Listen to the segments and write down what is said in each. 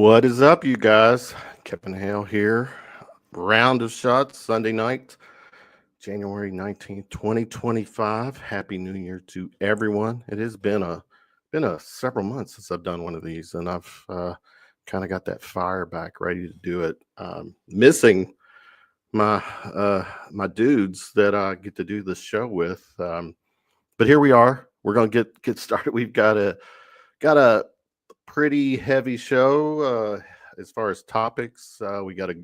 What is up, you guys? Kevin Hale here. Round of shots Sunday night, January 19th, 2025. Happy New Year to everyone. It has been a several months since I've done one of these, and I've kind of got that fire back, ready to do it. Missing my dudes that I get to do this show with, but here we are. We're gonna get started. We've got a pretty heavy show as far as topics. We got a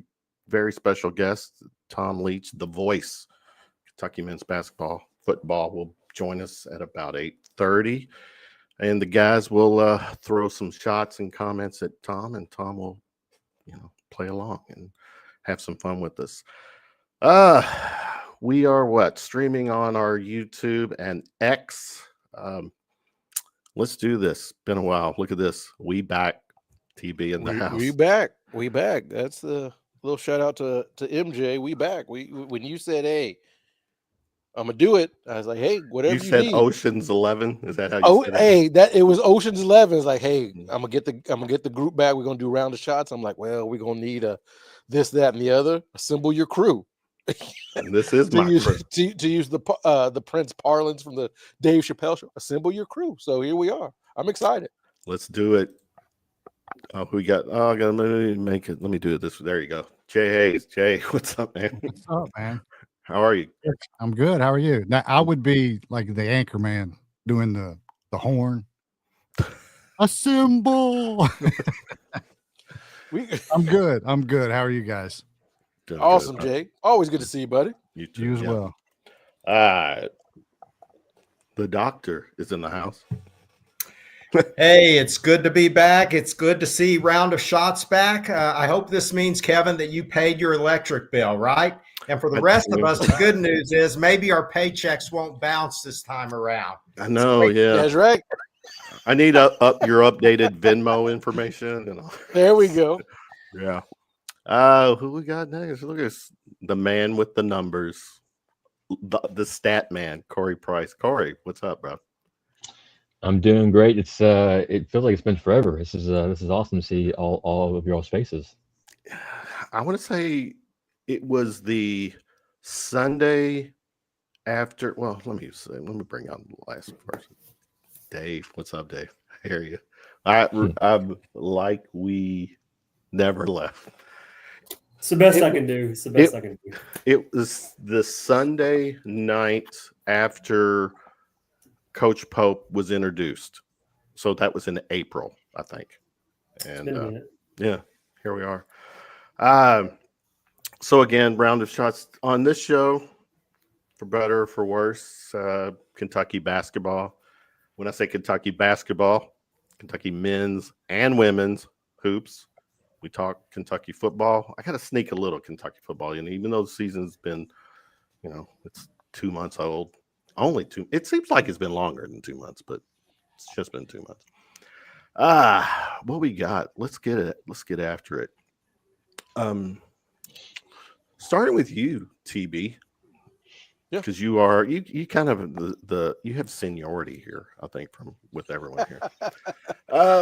very special guest, Tom Leach, the voice, Kentucky men's basketball, football, will join us at about 8:30, and the guys will throw some shots and comments at Tom, and Tom will, play along and have some fun with us. We are streaming on our YouTube and X. Let's do this. Been a while. Look at this. We back. TB in the house. We back. We back. That's the little shout out to MJ. We back. When you said, "Hey, I'm gonna do it," I was like, "Hey, whatever you said need." Ocean's 11. Is that how you said it? Hey, it was Ocean's 11. It's like, "Hey, I'm gonna get the group back. We're gonna do round of shots." I'm like, "Well, we're gonna need a this, that, and the other. Assemble your crew." And this is my crew. To use the Prince parlance from the Dave Chappelle show. Assemble your crew. So here we are. I'm excited. Let's do it. Oh, who we got? Oh, I gotta make it. Let me do it this. There you go. Jay Hayes. Jay, what's up, man? What's up, man? How are you? I'm good. How are you? Now, I would be like the anchor man doing the horn. Assemble. I'm good. How are you guys? Doing awesome, good, Jay. Always good to see you, buddy. You too. You as well. The doctor is in the house. Hey, it's good to be back. It's good to see Round of Shots back. I hope this means, Kevin, that you paid your electric bill, right? And for the rest of us, the good news is maybe our paychecks won't bounce this time around. I know, yeah. That's right. I need your updated Venmo information. And all. There we go. Yeah. Who we got next? Look at the man with the numbers, the stat man, Corey Price. Corey, what's up, bro? I'm doing great. It feels like it's been forever. This is awesome to see all of y'all's faces. I want to say it was the Sunday after. Well, let me bring on the last person. Dave, what's up, Dave? I hear you. I'm like we never left. It's the best I can do. It was the Sunday night after Coach Pope was introduced. So that was in April, I think. And yeah, here we are. So again, round of shots on this show, for better or for worse, Kentucky basketball. When I say Kentucky basketball, Kentucky men's and women's hoops. We talk Kentucky football. I got to sneak a little Kentucky football in, even though the season's been, it's 2 months old. Only 2. It seems like it's been longer than 2 months, but it's just been 2 months. What we got? Let's get it. Let's get after it. Starting with you, TB. Yeah, because you kind of you have seniority here, I think, with everyone here.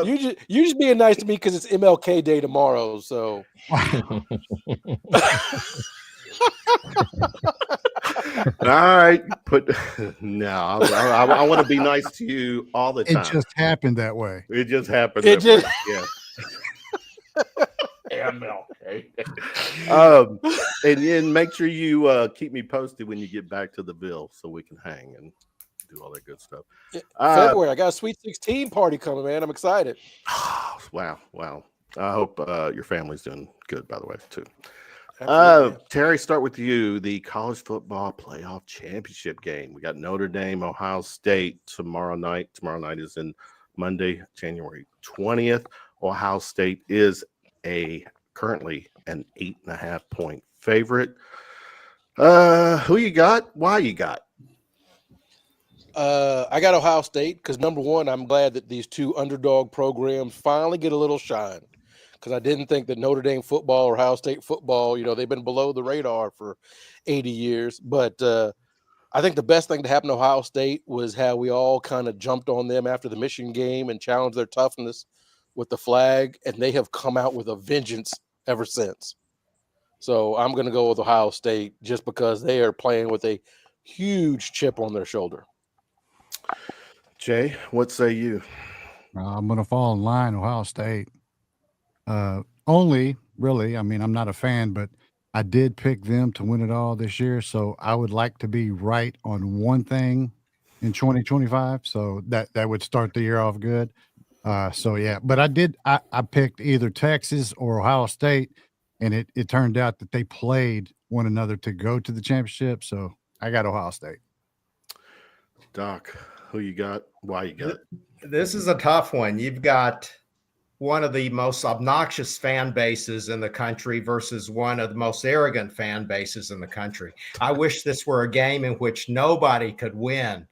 You just being nice to me because it's MLK Day tomorrow, so. All right, I want to be nice to you all the time. It just happened that way. It just happened. Yeah. MLK. And make sure you keep me posted when you get back to the Ville so we can hang and do all that good stuff. February, I got a Sweet 16 party coming, man. I'm excited. Wow. I hope your family's doing good, by the way, too. Terry, start with you. The college football playoff championship game. We got Notre Dame, Ohio State tomorrow night. Tomorrow night is in Monday, January 20th. Ohio State is currently an 8.5-point favorite. Who you got? Why you got? I got Ohio State because, number one, I'm glad that these two underdog programs finally get a little shine, because I didn't think that Notre Dame football or Ohio State football, they've been below the radar for 80 years. But I think the best thing to happen to Ohio State was how we all kind of jumped on them after the Michigan game and challenged their toughness. with the flag, and they have come out with a vengeance ever since. So I'm going to go with Ohio State just because they are playing with a huge chip on their shoulder. Jay, what say you? I'm going to fall in line, Ohio State. Only, really, I mean, I'm not a fan, but I did pick them to win it all this year. So I would like to be right on one thing in 2025. So that would start the year off good. So yeah, but I picked either Texas or Ohio State, and it turned out that they played one another to go to the championship. So I got Ohio State. Doc, who you got? Why you got? This is a tough one. You've got one of the most obnoxious fan bases in the country versus one of the most arrogant fan bases in the country. I wish this were a game in which nobody could win.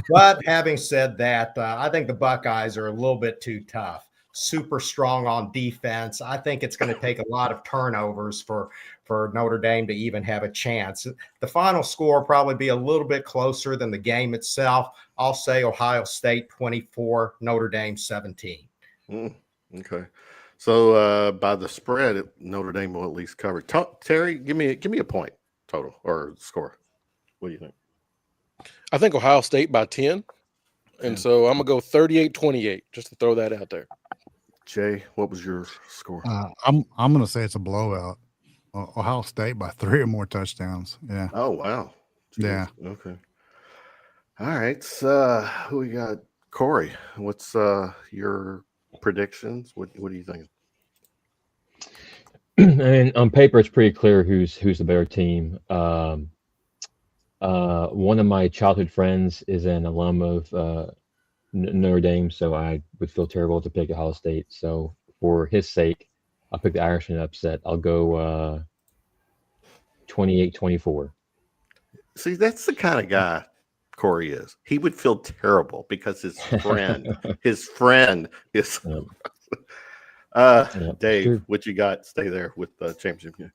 But having said that, I think the Buckeyes are a little bit too tough, super strong on defense. I think it's going to take a lot of turnovers for Notre Dame to even have a chance. The final score will probably be a little bit closer than the game itself. I'll say Ohio State 24, Notre Dame 17. Okay. So by the spread, Notre Dame will at least cover. Terry, give me a point total or score. What do you think? I think Ohio State by 10. And so I'm going to go 38-28, just to throw that out there. Jay, what was your score? I'm going to say it's a blowout. Ohio State by 3 or more touchdowns. Yeah. Oh, wow. Jeez. Yeah. Okay. All right. Who we got? Corey, what's your predictions? What do you think? I mean, on paper, it's pretty clear who's the better team. One of my childhood friends is an alum of Notre Dame, so I would feel terrible to pick Ohio State. So for his sake, I'll pick the Irishman upset. I'll go 28-24. See, that's the kind of guy Corey is. He would feel terrible because his friend is. Dave, true. what you got? Stay there with the championship game.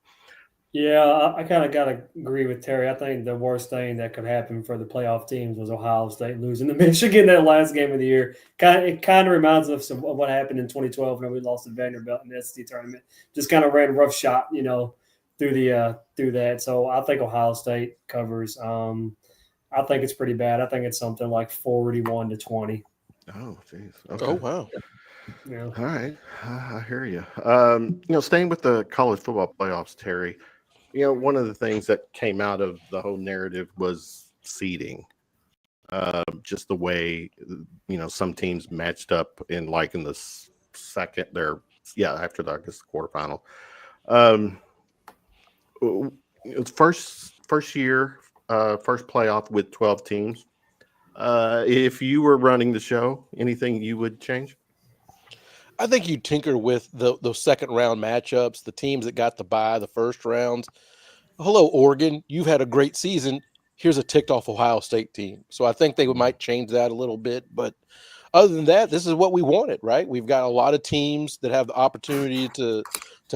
Yeah, I kind of got to agree with Terry. I think the worst thing that could happen for the playoff teams was Ohio State losing to Michigan that last game of the year. It kind of reminds us of what happened in 2012 when we lost to Vanderbilt in the SEC tournament. Just kind of ran rough shot, through that. So I think Ohio State covers. I think it's pretty bad. I think it's something like 41-20. Oh, geez. Okay. Oh, wow. Yeah. All right. I hear you. Staying with the college football playoffs, Terry, one of the things that came out of the whole narrative was seeding. Just the way, some teams matched up in the second after the quarterfinal. It's first year, first playoff with 12 teams. If you were running the show, anything you would change? I think you tinker with those second round matchups, the teams that got to bye the first rounds. Hello, Oregon. You've had a great season. Here's a ticked off Ohio State team. So I think they might change that a little bit. But other than that, this is what we wanted, right? We've got a lot of teams that have the opportunity to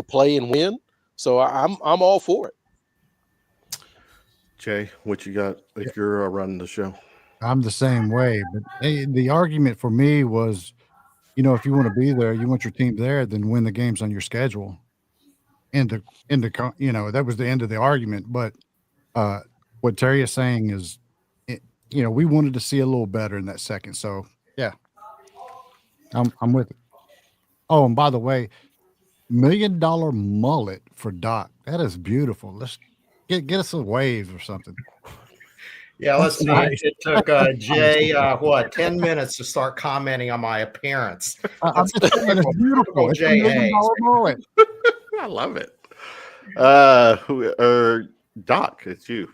play and win. So I'm all for it. Jay, what you got if you're running the show? I'm the same way. But the argument for me was, if you want to be there, you want your team there, then win the games on your schedule. That was the end of the argument. But what Terry is saying is, we wanted to see a little better in that second. So yeah, I'm with it. Oh, and by the way, $1 million mullet for Doc. That is beautiful. Let's get us a wave or something. Yeah, let's see. Nice. It took Jay 10 minutes to start commenting on my appearance. I'm just saying it's beautiful. It's Jay $1 million Hayes. mullet. I love it. Doc, it's you.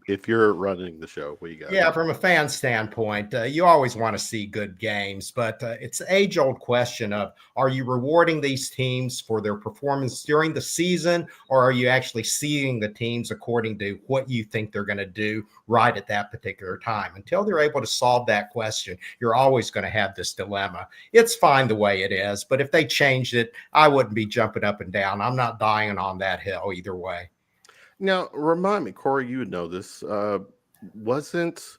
If you're running the show, what you got? Yeah, from a fan standpoint, you always want to see good games, but it's an age-old question of, are you rewarding these teams for their performance during the season, or are you actually seeing the teams according to what you think they're going to do right at that particular time? Until they're able to solve that question, you're always going to have this dilemma. It's fine the way it is, but if they changed it, I wouldn't be jumping up and down. I'm not dying on that hill either way. Now, remind me, Corey, you would know this. Wasn't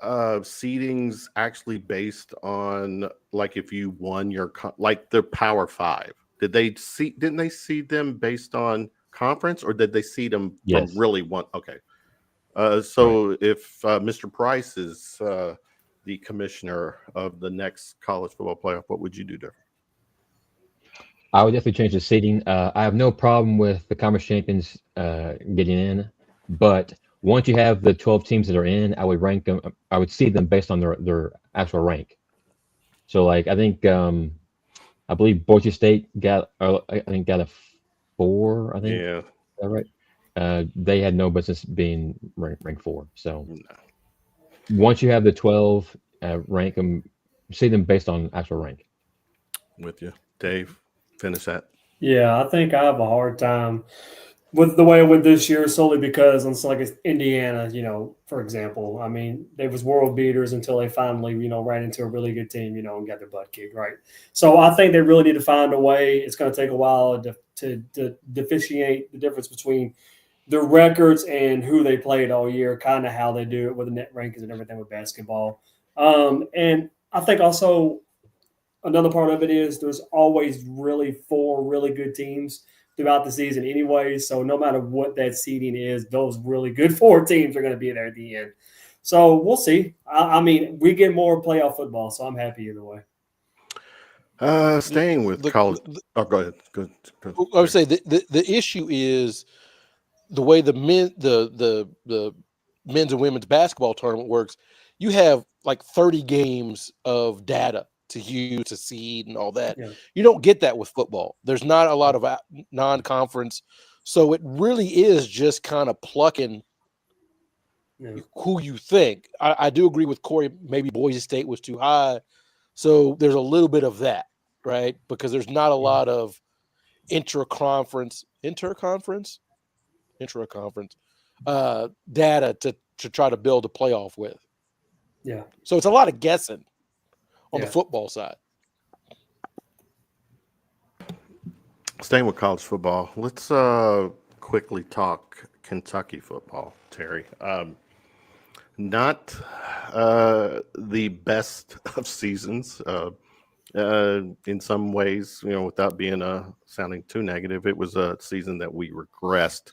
seedings actually based on like if you won your like the Power Five? Didn't they seed them based on conference, or did they seed them Yes. from really one? Okay. So if Mr. Price is the commissioner of the next college football playoff, what would you do different? I would definitely change the seating. I have no problem with the conference champions getting in, but once you have the 12 teams that are in, I would rank them. I would seed them based on their actual rank. So, like, I think I believe Boise State got got a 4. I think. Yeah. Is that right? They had no business being ranked 4. So once you have the 12, rank them, seed them based on actual rank. With you, Dave. Finish that. Yeah, I think I have a hard time with the way it went this year solely because it's like Indiana, for example. I mean, they was world beaters until they finally, ran into a really good team, and got their butt kicked, right? So I think they really need to find a way. It's going to take a while to differentiate the difference between the records and who they played all year, kind of how they do it with the net rankings and everything with basketball. And I think also another part of it is there's always really 4 really good teams throughout the season anyway. So no matter what that seeding is, those really good 4 teams are going to be there at the end. So we'll see. I mean, we get more playoff football, so I'm happy either way. Staying with college. Go ahead. Go I would say the issue is the way the men's and women's basketball tournament works. You have like 30 games of data to use to seed and all that. Yeah. You don't get that with football. There's not a lot of non-conference, so it really is just kind of plucking who you think. I do agree with Corey. Maybe Boise State was too high, so there's a little bit of that, right? Because there's not a lot of intra-conference data to try to build a playoff with. Yeah. So it's a lot of guessing on the football side. Staying with college football, let's quickly talk Kentucky football, Terry. Not the best of seasons in some ways, without being sounding too negative. It was a season that we regressed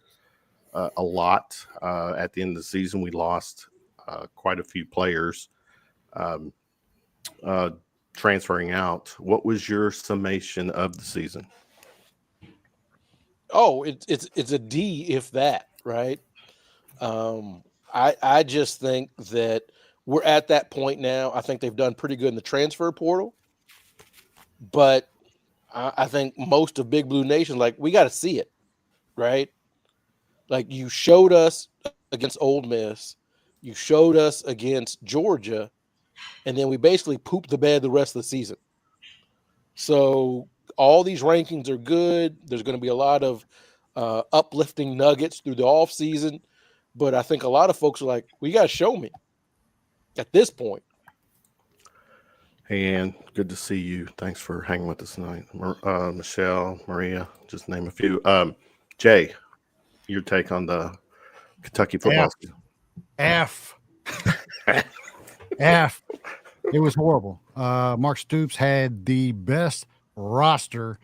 a lot. At the end of the season, we lost quite a few players transferring out. What was your summation of the season? Oh, it's a D, if that, right? I just think that we're at that point now. I think they've done pretty good in the transfer portal, but I think most of Big Blue Nation, like, we got to see it, right? Like, you showed us against Ole Miss, you showed us against Georgia, and then we basically pooped the bed the rest of the season. So all these rankings are good. There's going to be a lot of uplifting nuggets through the offseason. But I think a lot of folks are like, we got to show me at this point. Hey, Ann, good to see you. Thanks for hanging with us tonight. Michelle, Maria, just name a few. Jay, your take on the Kentucky football season? F. F. It was horrible. Mark Stoops had the best roster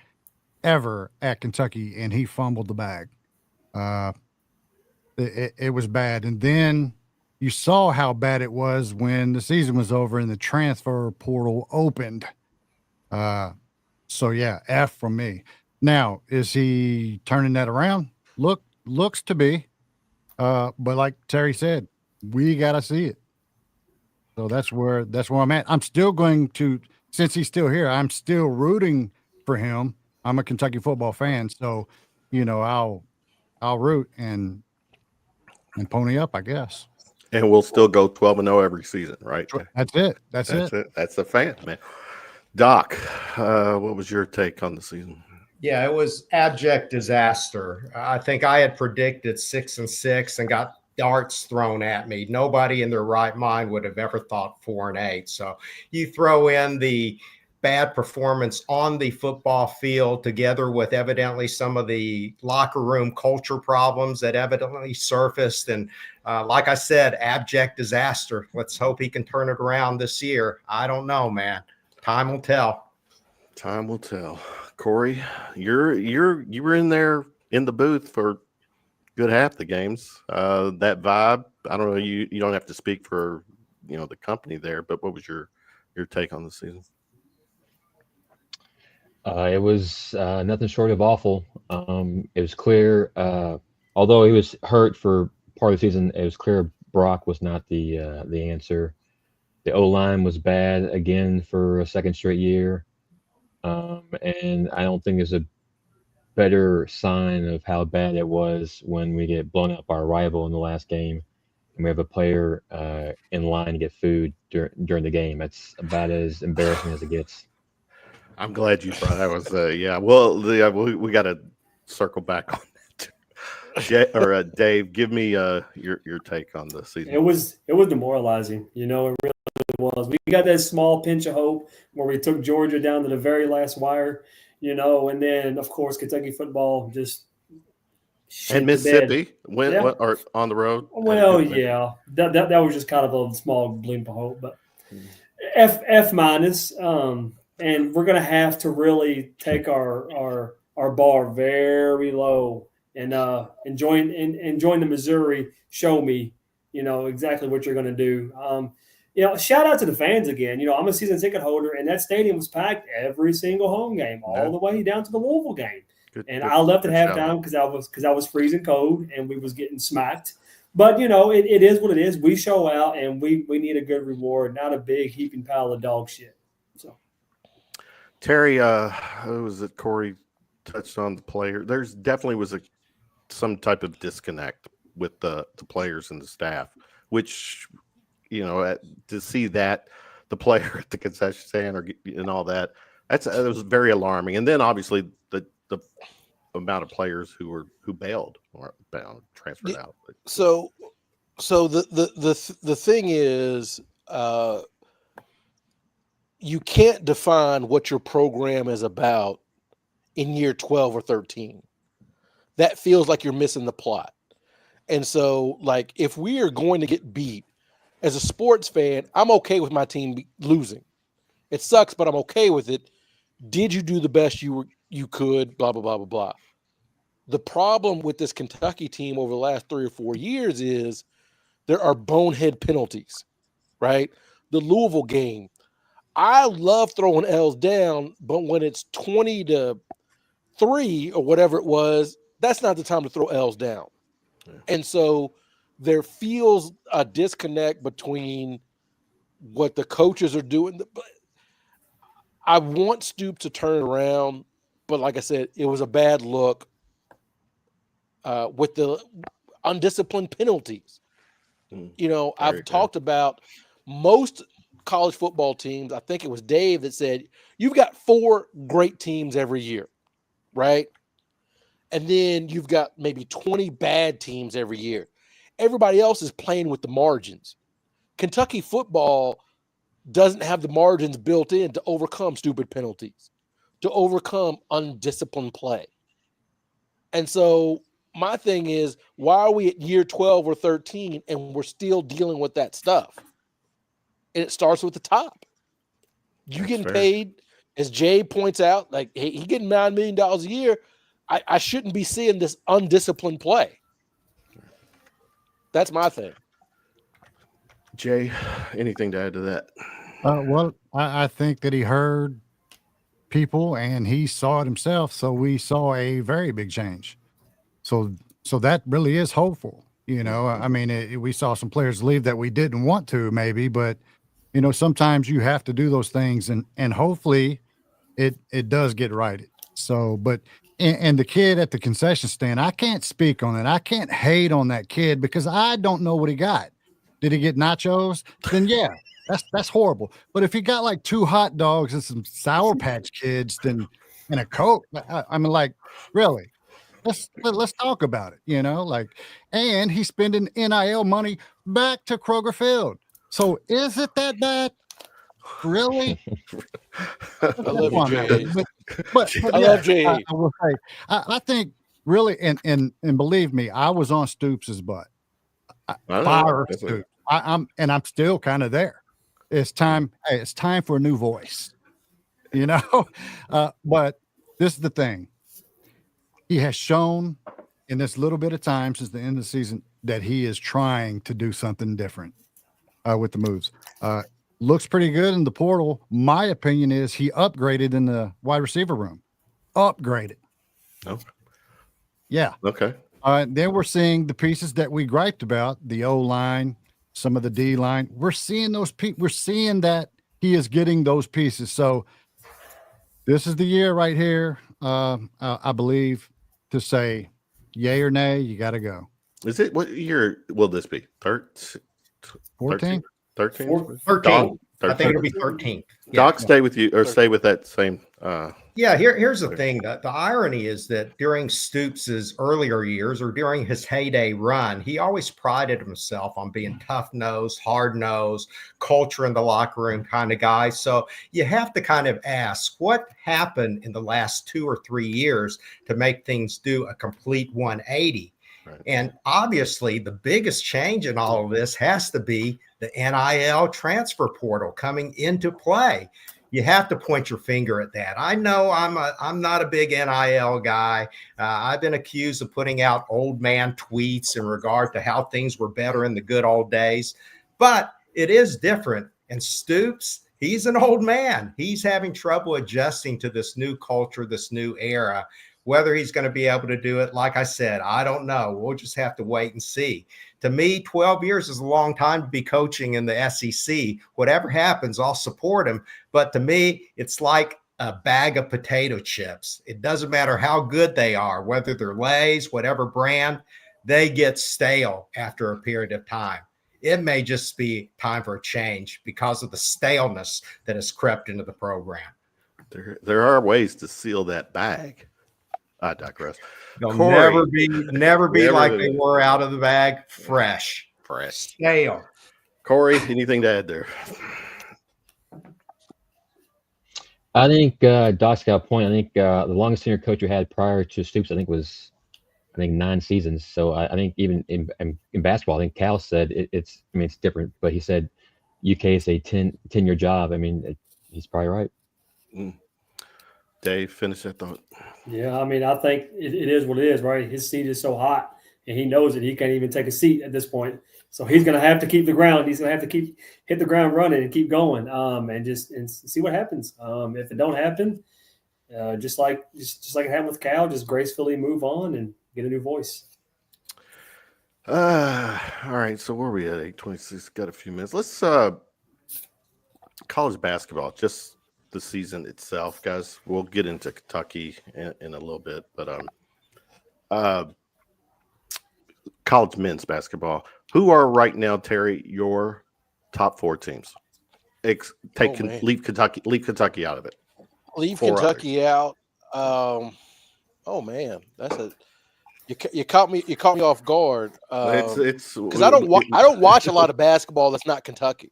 ever at Kentucky, and he fumbled the bag. It was bad. And then you saw how bad it was when the season was over and the transfer portal opened. So, yeah, F from me. Now, is he turning that around? Looks to be. But like Terry said, we got to see it. So that's where I'm at. I'm still going to, since he's still here, I'm still rooting for him. I'm a Kentucky football fan, so I'll root and pony up, I guess. And we'll still go 12-0 every season, right? That's it. That's it. That's the fan, man. Doc, what was your take on the season? Yeah, it was abject disaster. I think I had predicted 6-6 and got darts thrown at me. Nobody in their right mind would have ever thought 4-8. So you throw in the bad performance on the football field, together with evidently some of the locker room culture problems that evidently surfaced. And like I said, abject disaster. Let's hope he can turn it around this year. I don't know, man. Time will tell. Time will tell. Corey, you were in there in the booth for good half the games. That vibe, I don't know, you don't have to speak for the company there, but what was your take on the season? It was nothing short of awful. It was clear, although he was hurt for part of the season, it was clear Brock was not the answer. The O-line was bad again for a second straight year. And I don't think there's a better sign of how bad it was when we get blown out by our rival in the last game, and we have a player in line to get food during the game. That's about as embarrassing as it gets. I'm glad you brought that. Was yeah. Well, we got to circle back on that. Dave, give me your take on the season. It was demoralizing. It really was. We got that small pinch of hope where we took Georgia down to the very last wire, and then of course Kentucky football just and Mississippi went or on the road. Well, yeah, that was just kind of a small blimp of hope, but F minus. And we're gonna have to really take our bar very low and join the Missouri. Show me, exactly what you're gonna do. Shout out to the fans again. I'm a season ticket holder, and that stadium was packed every single home game, all the way down to the Louisville game. I left at halftime because I was freezing cold and we was getting smacked. But it is what it is. We show out, and we need a good reward, not a big heaping pile of dog shit. So, Terry, who was it? Corey touched on the player. There's definitely was some type of disconnect with the players and the staff, which to see that the player at the concession stand and all that, that was very alarming. And then obviously the amount of players who bailed or transferred out. So the thing is, you can't define what your program is about in year 12 or 13. That feels like you're missing the plot. And so, like, if we are going to get beat, as a sports fan, I'm okay with my team losing. It sucks, but I'm okay with it. Did you do the best you could? Blah, blah, blah, blah, blah. The problem with this Kentucky team over the last 3 or 4 years is there are bonehead penalties, right? The Louisville game, I love throwing L's down, but when it's 20-3 or whatever it was, that's not the time to throw L's down. Yeah. And so there feels a disconnect between what the coaches are doing. I want Stoops to turn it around, but like I said, it was a bad look with the undisciplined penalties. I've talked about most college football teams. I think it was Dave that said, you've got 4 great teams every year, right? And then you've got maybe 20 bad teams every year. Everybody else is playing with the margins. Kentucky football doesn't have the margins built in to overcome stupid penalties, to overcome undisciplined play. And so my thing is, why are we at year 12 or 13 and we're still dealing with that stuff? And it starts with the top. You getting paid, as Jay points out, like, hey, he getting $9 million a year. I shouldn't be seeing this undisciplined play. That's my thing. Jay, anything to add to that? Well, I think that he heard people and he saw it himself. So we saw a very big change. So that really is hopeful. I mean, we saw some players leave that we didn't want to maybe, but sometimes you have to do those things and hopefully it does get righted. So, but and the kid at the concession stand, I can't speak on it. I can't hate on that kid because I don't know what he got. Did he get nachos? Then yeah, that's horrible. But if he got like 2 hot dogs and some Sour Patch Kids, then and a Coke, I mean, like, really, let's talk about it. And he's spending NIL money back to Kroger Field. So is it that bad? Really? I love you, Jay. But I love Jay. I will say, I think really, and believe me, I was on Stoops' butt. Fire Stoops. I'm still kind of there. It's time. Hey, it's time for a new voice. But this is the thing. He has shown in this little bit of time since the end of the season that he is trying to do something different with the moves. Looks pretty good in the portal. My opinion is he upgraded in the wide receiver room. Upgraded. Oh. Yeah. Okay. Then we're seeing the pieces that we griped about, the O line, some of the D line. We're seeing those we're seeing that he is getting those pieces. So this is the year right here, I believe, to say yay or nay, you got to go. Is it, what year will this be? 13? 14? 13? 13. I think it'll be 13. Doc, stay with you, or stay with that same. Here's the thing. The irony is that during Stoops' earlier years, or during his heyday run, he always prided himself on being tough-nosed, hard-nosed, culture in the locker room kind of guy. So you have to kind of ask, what happened in the last 2 or 3 years to make things do a complete 180? Right. And obviously, the biggest change in all of this has to be the NIL transfer portal coming into play. You have to point your finger at that. I know I'm not a big NIL guy. I've been accused of putting out old man tweets in regard to how things were better in the good old days, but it is different. And Stoops, he's an old man. He's having trouble adjusting to this new culture, this new era. Whether he's going to be able to do it, like I said, I don't know. We'll just have to wait and see. To me, 12 years is a long time to be coaching in the SEC. Whatever happens, I'll support him. But to me, it's like a bag of potato chips. It doesn't matter how good they are, whether they're Lay's, whatever brand, they get stale after a period of time. It may just be time for a change because of the staleness that has crept into the program. There are ways to seal that bag. I digress. They'll never be like they were out of the bag, fresh, stale. Corey, anything to add there? I think Doc's got a point. I think the longest tenure coach we had prior to Stoops, I think 9 seasons. So I think even in basketball, I think Cal said it's different, but he said UK is a 10-year job. I mean, he's probably right. Dave, finish that thought. Yeah, I mean, I think it is what it is, right? His seat is so hot, and he knows that he can't even take a seat at this point. So he's going to have to keep the ground. He's going to have to hit the ground running and keep going, and see what happens. If it don't happen, just like it happened with Cal, just gracefully move on and get a new voice. All right. So where are we at? 8:26. Got a few minutes. Let's college basketball. Just the season itself, guys. We'll get into Kentucky in a little bit, but college men's basketball. Who are right now, Terry, your top 4 teams? Leave Kentucky out of it. Leave Kentucky out. Oh man, that's you caught me off guard. It's because I don't watch a lot of basketball that's not Kentucky.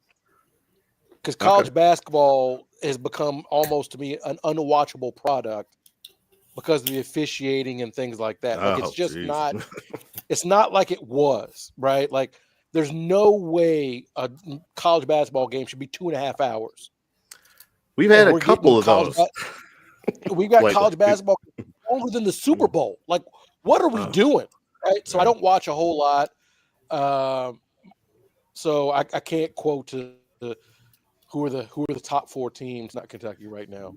Because college basketball has become almost, to me, an unwatchable product because of the officiating and things like that. Like it's just not. It's not like it was, right? Like there's no way a college basketball game should be 2.5 hours. We've had a couple of those. We've got college basketball longer than the Super Bowl. Like, what are we doing? Right. So I don't watch a whole lot. So I can't quote who are the top 4 teams, not Kentucky, right now.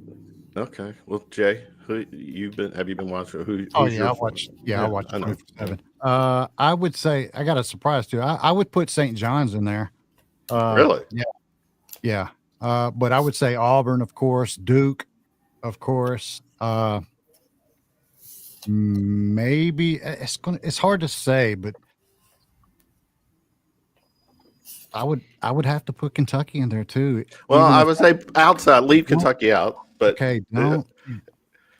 Okay. Well, Jay, have you been watching? I watched 7. I would say I got a surprise too. I would put St. John's in there. Really? Yeah. But I would say Auburn, of course, Duke, of course. Maybe it's hard to say, but I would have to put Kentucky in there too. Well, I would say outside, leave Kentucky out. But okay, no.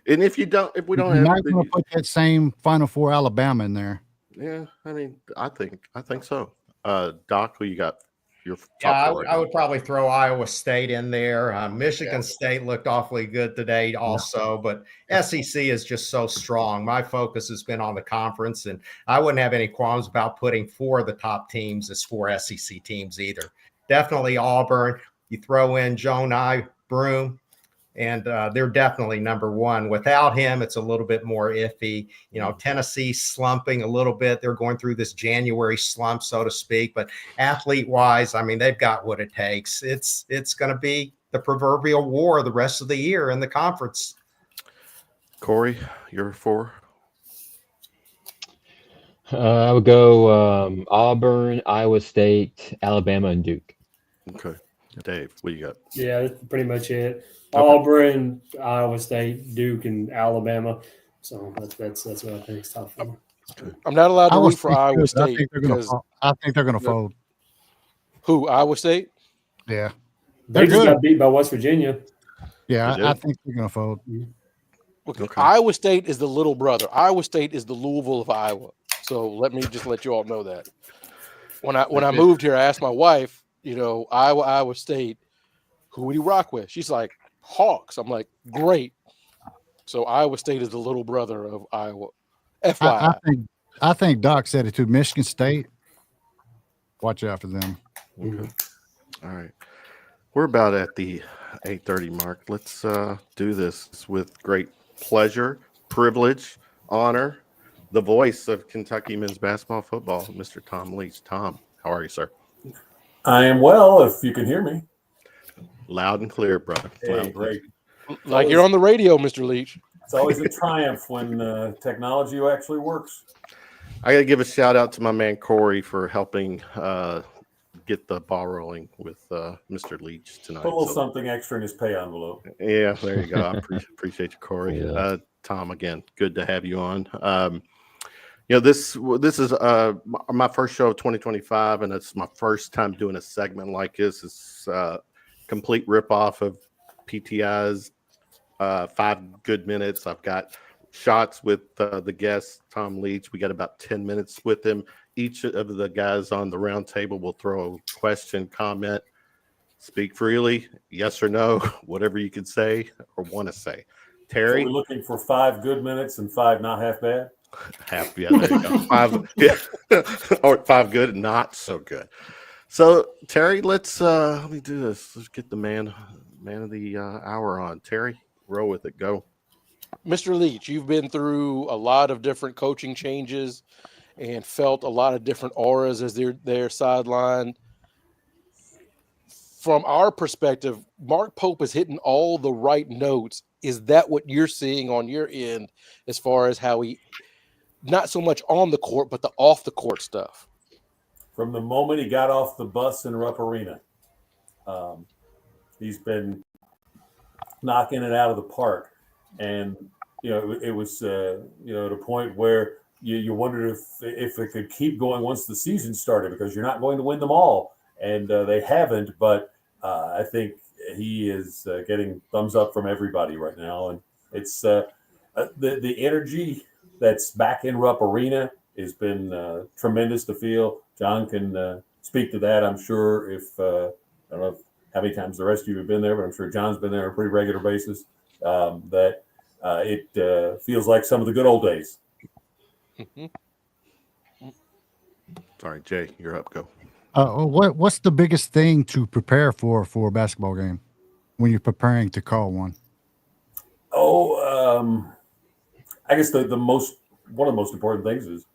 And if we don't have, might want to put that same Final Four Alabama in there. Yeah, I mean, I think so. Doc, who you got? your Yeah, top four? I would probably throw Iowa State in there. Michigan Yeah. State looked awfully good today also, but SEC is just so strong. My focus has been on the conference, and I wouldn't have any qualms about putting 4 of the top teams as 4 SEC teams either. Definitely Auburn. You throw in Jonah Broom, and they're definitely number one. Without him, it's a little bit more iffy. Tennessee slumping a little bit. They're going through this January slump, so to speak. But athlete-wise, I mean, they've got what it takes. It's going to be the proverbial war the rest of the year in the conference. Corey, you're 4. I would go Auburn, Iowa State, Alabama, and Duke. Okay. Dave, what you got? Yeah, that's pretty much it. Okay. Auburn, Iowa State, Duke, and Alabama. So that's what I think is top 4. I'm not allowed to Iowa root for State's Iowa good, but State. I think they're going to. I think they're going to fold. Who? Iowa State? Yeah, They just good. got beat by West Virginia. Yeah, They did? I think they're going to fold. Okay. Iowa State is the little brother. Iowa State is the Louisville of Iowa. So let you all know that. When I moved here, I asked my wife, Iowa State, who would you rock with? She's like, Hawks. I'm like, great. So Iowa State is the little brother of Iowa. FYI. I think Doc said it to Michigan State. Watch out for them. Okay. All right. We're about at the 8:30 mark. Let's do this with great pleasure, privilege, honor. The voice of Kentucky men's basketball football, Mr. Tom Leach. Tom, how are you, sir? I am well, if you can hear me. Loud and clear, brother. Hey, great. Like you're on the radio, Mr. Leach. It's always a triumph when technology actually works. I got to give a shout out to my man Corey for helping get the ball rolling with Mr. Leach tonight. Put a little something extra in his pay envelope. Yeah, there you go. I appreciate you, Corey. Yeah. Tom, again, good to have you on. This is my first show of 2025, and it's my first time doing a segment like this. It's complete ripoff of PTI's 5 good minutes. I've got shots with the guest, Tom Leach. We got about 10 minutes with him. Each of the guys on the round table will throw a question, comment, speak freely, yes or no, whatever you can say or want to say. Terry? So we're looking for 5 good minutes and 5 not half bad? Half, yeah, there you go. 5, yeah. Or 5 good, not so good. So, Terry, let me do this. Let's get the man of the hour on. Terry, roll with it. Go. Mr. Leach, you've been through a lot of different coaching changes and felt a lot of different auras as they're sidelined. From our perspective, Mark Pope is hitting all the right notes. Is that what you're seeing on your end as far as how he, not so much on the court, but the off the court stuff? From the moment he got off the bus in Rupp Arena, he's been knocking it out of the park. And, it was, at a point where you wondered if it could keep going once the season started, because you're not going to win them all. And they haven't, but I think he is getting thumbs up from everybody right now. And it's the energy that's back in Rupp Arena has been tremendous to feel. John can speak to that, I'm sure. I don't know how many times the rest of you have been there, but I'm sure John's been there on a pretty regular basis. That it feels like some of the good old days. Sorry, Jay, you're up. Go. What's the biggest thing to prepare for a basketball game when you're preparing to call one? I guess one of the most important things is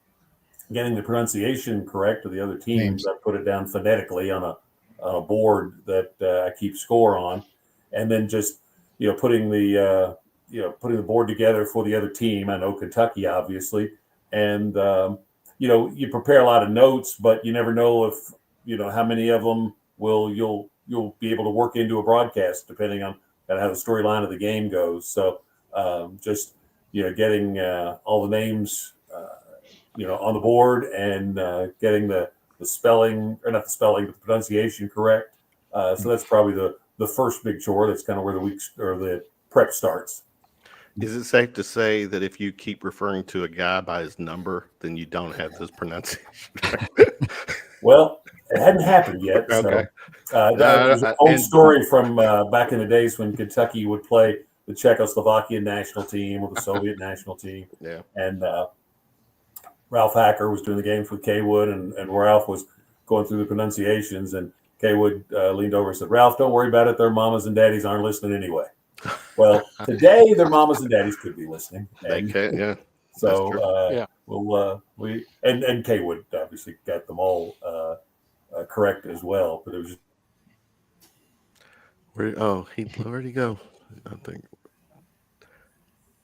getting the pronunciation correct of the other teams. I put it down phonetically on a board that I keep score on, and then just putting the board together for the other team. I know Kentucky, obviously, and you prepare a lot of notes, but you never know if how many of them you'll be able to work into a broadcast depending on how the storyline of the game goes. So just getting all the names on the board and getting the spelling, or not the spelling, but the pronunciation correct. So that's probably the first big chore. That's kind of where the week or the prep starts. Is it safe to say that if you keep referring to a guy by his number, then you don't have his pronunciation? Well, It hadn't happened yet. Okay. So there's an old and- story from back in the days when Kentucky would play the Czechoslovakian national team or the Soviet national team. Yeah. And Ralph Hacker was doing the games with Kay Wood, and Ralph was going through the pronunciations, and Kay Wood leaned over and said, "Ralph, don't worry about it. Their mamas and daddies aren't listening anyway." Well, today their mamas and daddies could be listening. They can, yeah. So we Kay Wood obviously got them all correct as well, but it was just where'd he go? I think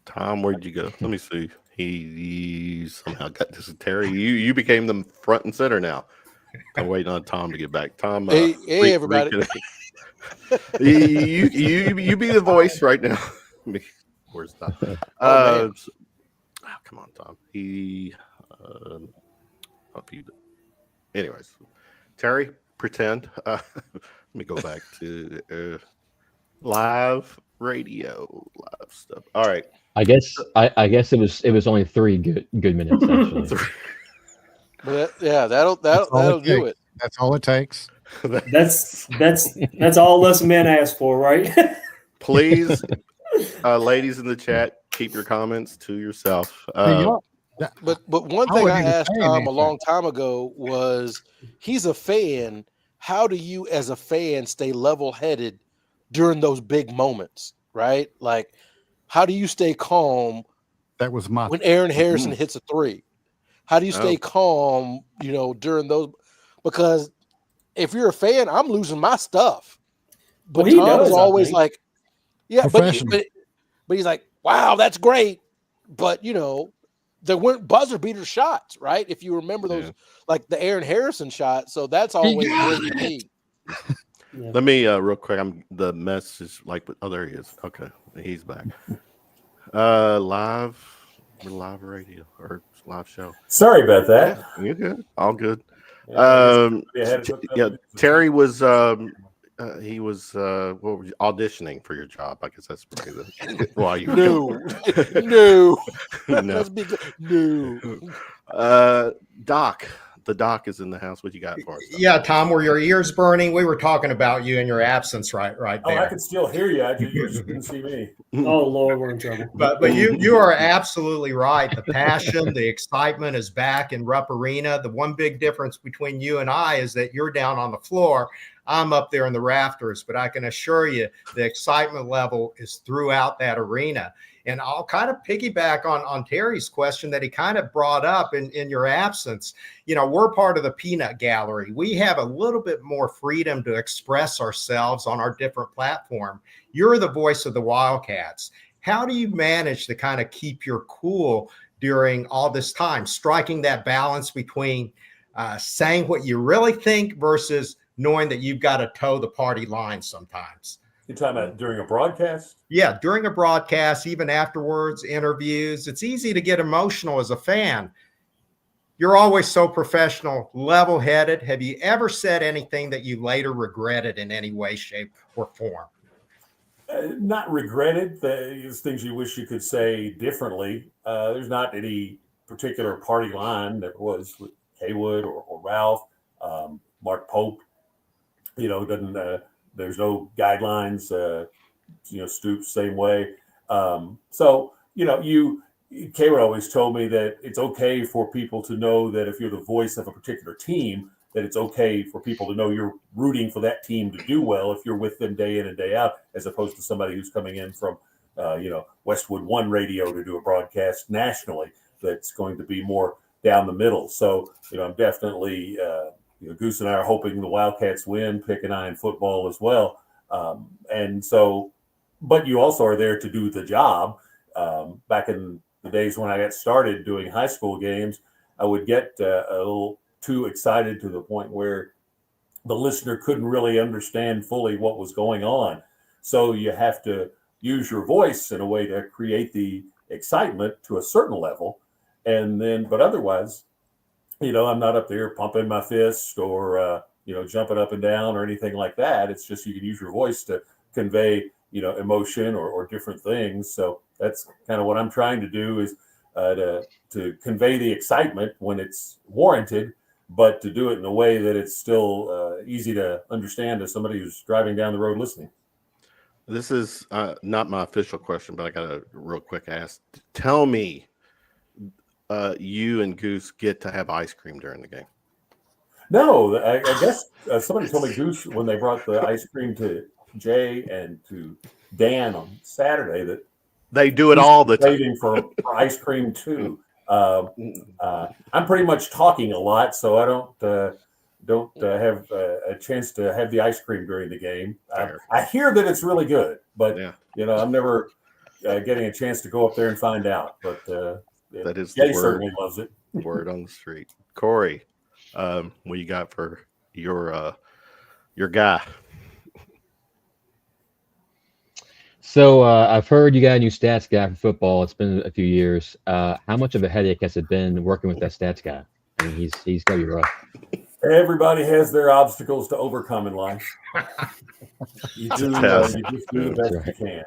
Tom, where'd you go? Let me see. He somehow got this. Terry, you became the front and center now. I'm waiting on Tom to get back. Tom, hey everybody. You be the voice right now. Where's Tom? Come on, Tom. Anyways, Terry, pretend. Let me go back to live radio, live stuff. All right. I guess it was only 3 good minutes actually. But that'll do it. That's all it takes. That's all us men ask for, right? Please, ladies in the chat, keep your comments to yourself. But one thing I asked Tom a long time ago was, he's a fan. How do you, as a fan, stay level-headed during those big moments, right? Like, how do you stay calm? That was when Aaron Harrison hits a 3. How do you stay calm, during those? Because if you're a fan, I'm losing my stuff. But Tom is always like, yeah, but he's like, wow, that's great. But there weren't buzzer beater shots, right? If you remember those, like the Aaron Harrison shot. So that's always great to me. Yeah. Let me real quick. The message there he is. Okay, he's back. Live radio or live show. Sorry about that. You're good. All good. Terry was he was auditioning for your job. I guess that's probably why you no. Doc. The doc is in the house. What you got for us? Yeah, Tom, were your ears burning? We were talking about you in your absence right there. I can still hear you. You just couldn't see me. Oh, Lord, we're in trouble. But you are absolutely right. The passion, the excitement is back in Rupp Arena. The one big difference between you and I is that you're down on the floor. I'm up there in the rafters, but I can assure you the excitement level is throughout that arena. And I'll kind of piggyback on Terry's question that he kind of brought up in your absence. We're part of the peanut gallery. We have a little bit more freedom to express ourselves on our different platform. You're the voice of the Wildcats. How do you manage to kind of keep your cool during all this time, striking that balance between saying what you really think versus knowing that you've got to toe the party line sometimes? You're talking about during a broadcast? Yeah, during a broadcast, even afterwards, interviews. It's easy to get emotional as a fan. You're always so professional, level-headed. Have you ever said anything that you later regretted in any way, shape, or form? Not regretted. There's things you wish you could say differently. There's not any particular party line that was with Haywood or Ralph, Mark Pope. Doesn't. There's no guidelines, Stoops, same way. Kaywood always told me that it's okay for people to know that if you're the voice of a particular team, that it's okay for people to know you're rooting for that team to do well if you're with them day in and day out, as opposed to somebody who's coming in from, Westwood One Radio to do a broadcast nationally that's going to be more down the middle. So, I'm definitely Goose and I are hoping the Wildcats win, Pick and I in football as well. But you also are there to do the job. Back in the days when I got started doing high school games, I would get a little too excited to the point where the listener couldn't really understand fully what was going on. So you have to use your voice in a way to create the excitement to a certain level. But otherwise, I'm not up there pumping my fist or, jumping up and down or anything like that. It's just you can use your voice to convey, emotion or different things. So that's kind of what I'm trying to do is to convey the excitement when it's warranted, but to do it in a way that it's still easy to understand to somebody who's driving down the road listening. This is not my official question, but I got a real quick ask. Tell me, you and Goose get to have ice cream during the game? No, I guess somebody told me, Goose, when they brought the ice cream to Jay and to Dan on Saturday, that they do it all the time. Waiting for ice cream too. I'm pretty much talking a lot, so I don't have a chance to have the ice cream during the game. I hear that it's really good, but I'm never getting a chance to go up there and find out. But that is Jay certainly loves it. Word on the street. Corey, what you got for your guy? So I've heard you got a new stats guy for football. It's been a few years. How much of a headache has it been working with that stats guy? I mean, he's got to be rough. Everybody has their obstacles to overcome in life. You just do the best you can.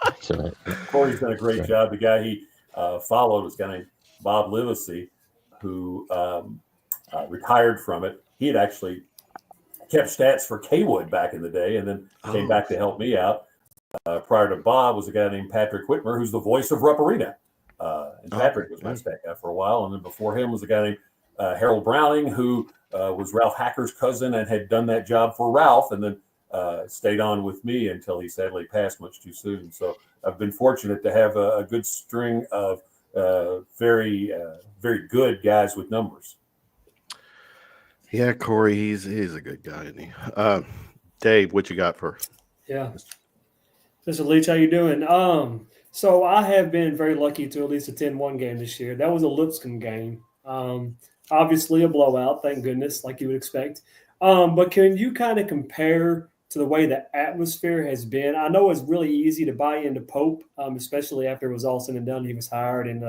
That's right. Corey's done a great job. The guy he followed was a guy named Bob Livesey, who retired from it. He had actually kept stats for Kaywood back in the day, and then came back to help me out. Prior to Bob was a guy named Patrick Whitmer, who's the voice of Rupp Arena. And Patrick was my stat guy for a while. And then before him was a guy named Harold Browning, who was Ralph Hacker's cousin and had done that job for Ralph, and then stayed on with me until he sadly passed much too soon. So I've been fortunate to have a good string of very good guys with numbers. Yeah, Corey, he's a good guy, isn't he? Dave, what you got for? Yeah, Mr. Leach, how you doing? So I have been very lucky to at least attend one game this year. That was a Lipscomb game. Obviously a blowout, thank goodness, like you would expect. But can you kind of compare to the way the atmosphere has been? I know it's really easy to buy into Pope, especially after it was all said and done. He was hired and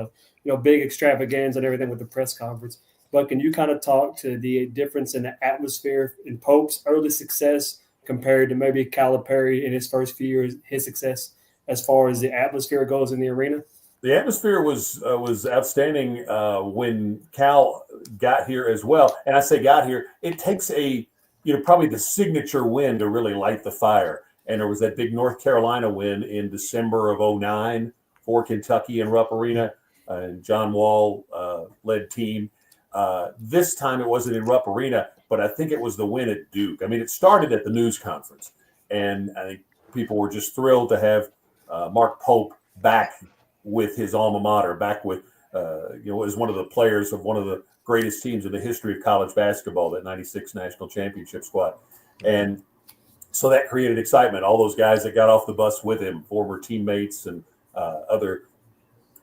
big extravaganza and everything with the press conference. But can you kind of talk to the difference in the atmosphere in Pope's early success compared to maybe Calipari in his first few years, his success as far as the atmosphere goes in the arena? The atmosphere was outstanding when Cal got here as well. And I say got here, it takes probably the signature win to really light the fire. And there was that big North Carolina win in December of 2009 for Kentucky and Rupp Arena, and John Wall led team. This time it wasn't in Rupp Arena, but I think it was the win at Duke. I mean, it started at the news conference, and I think people were just thrilled to have Mark Pope back with his alma mater, back with, as one of the players of one of the greatest teams in the history of college basketball, that 96 national championship squad. And so that created excitement. All those guys that got off the bus with him, former teammates and other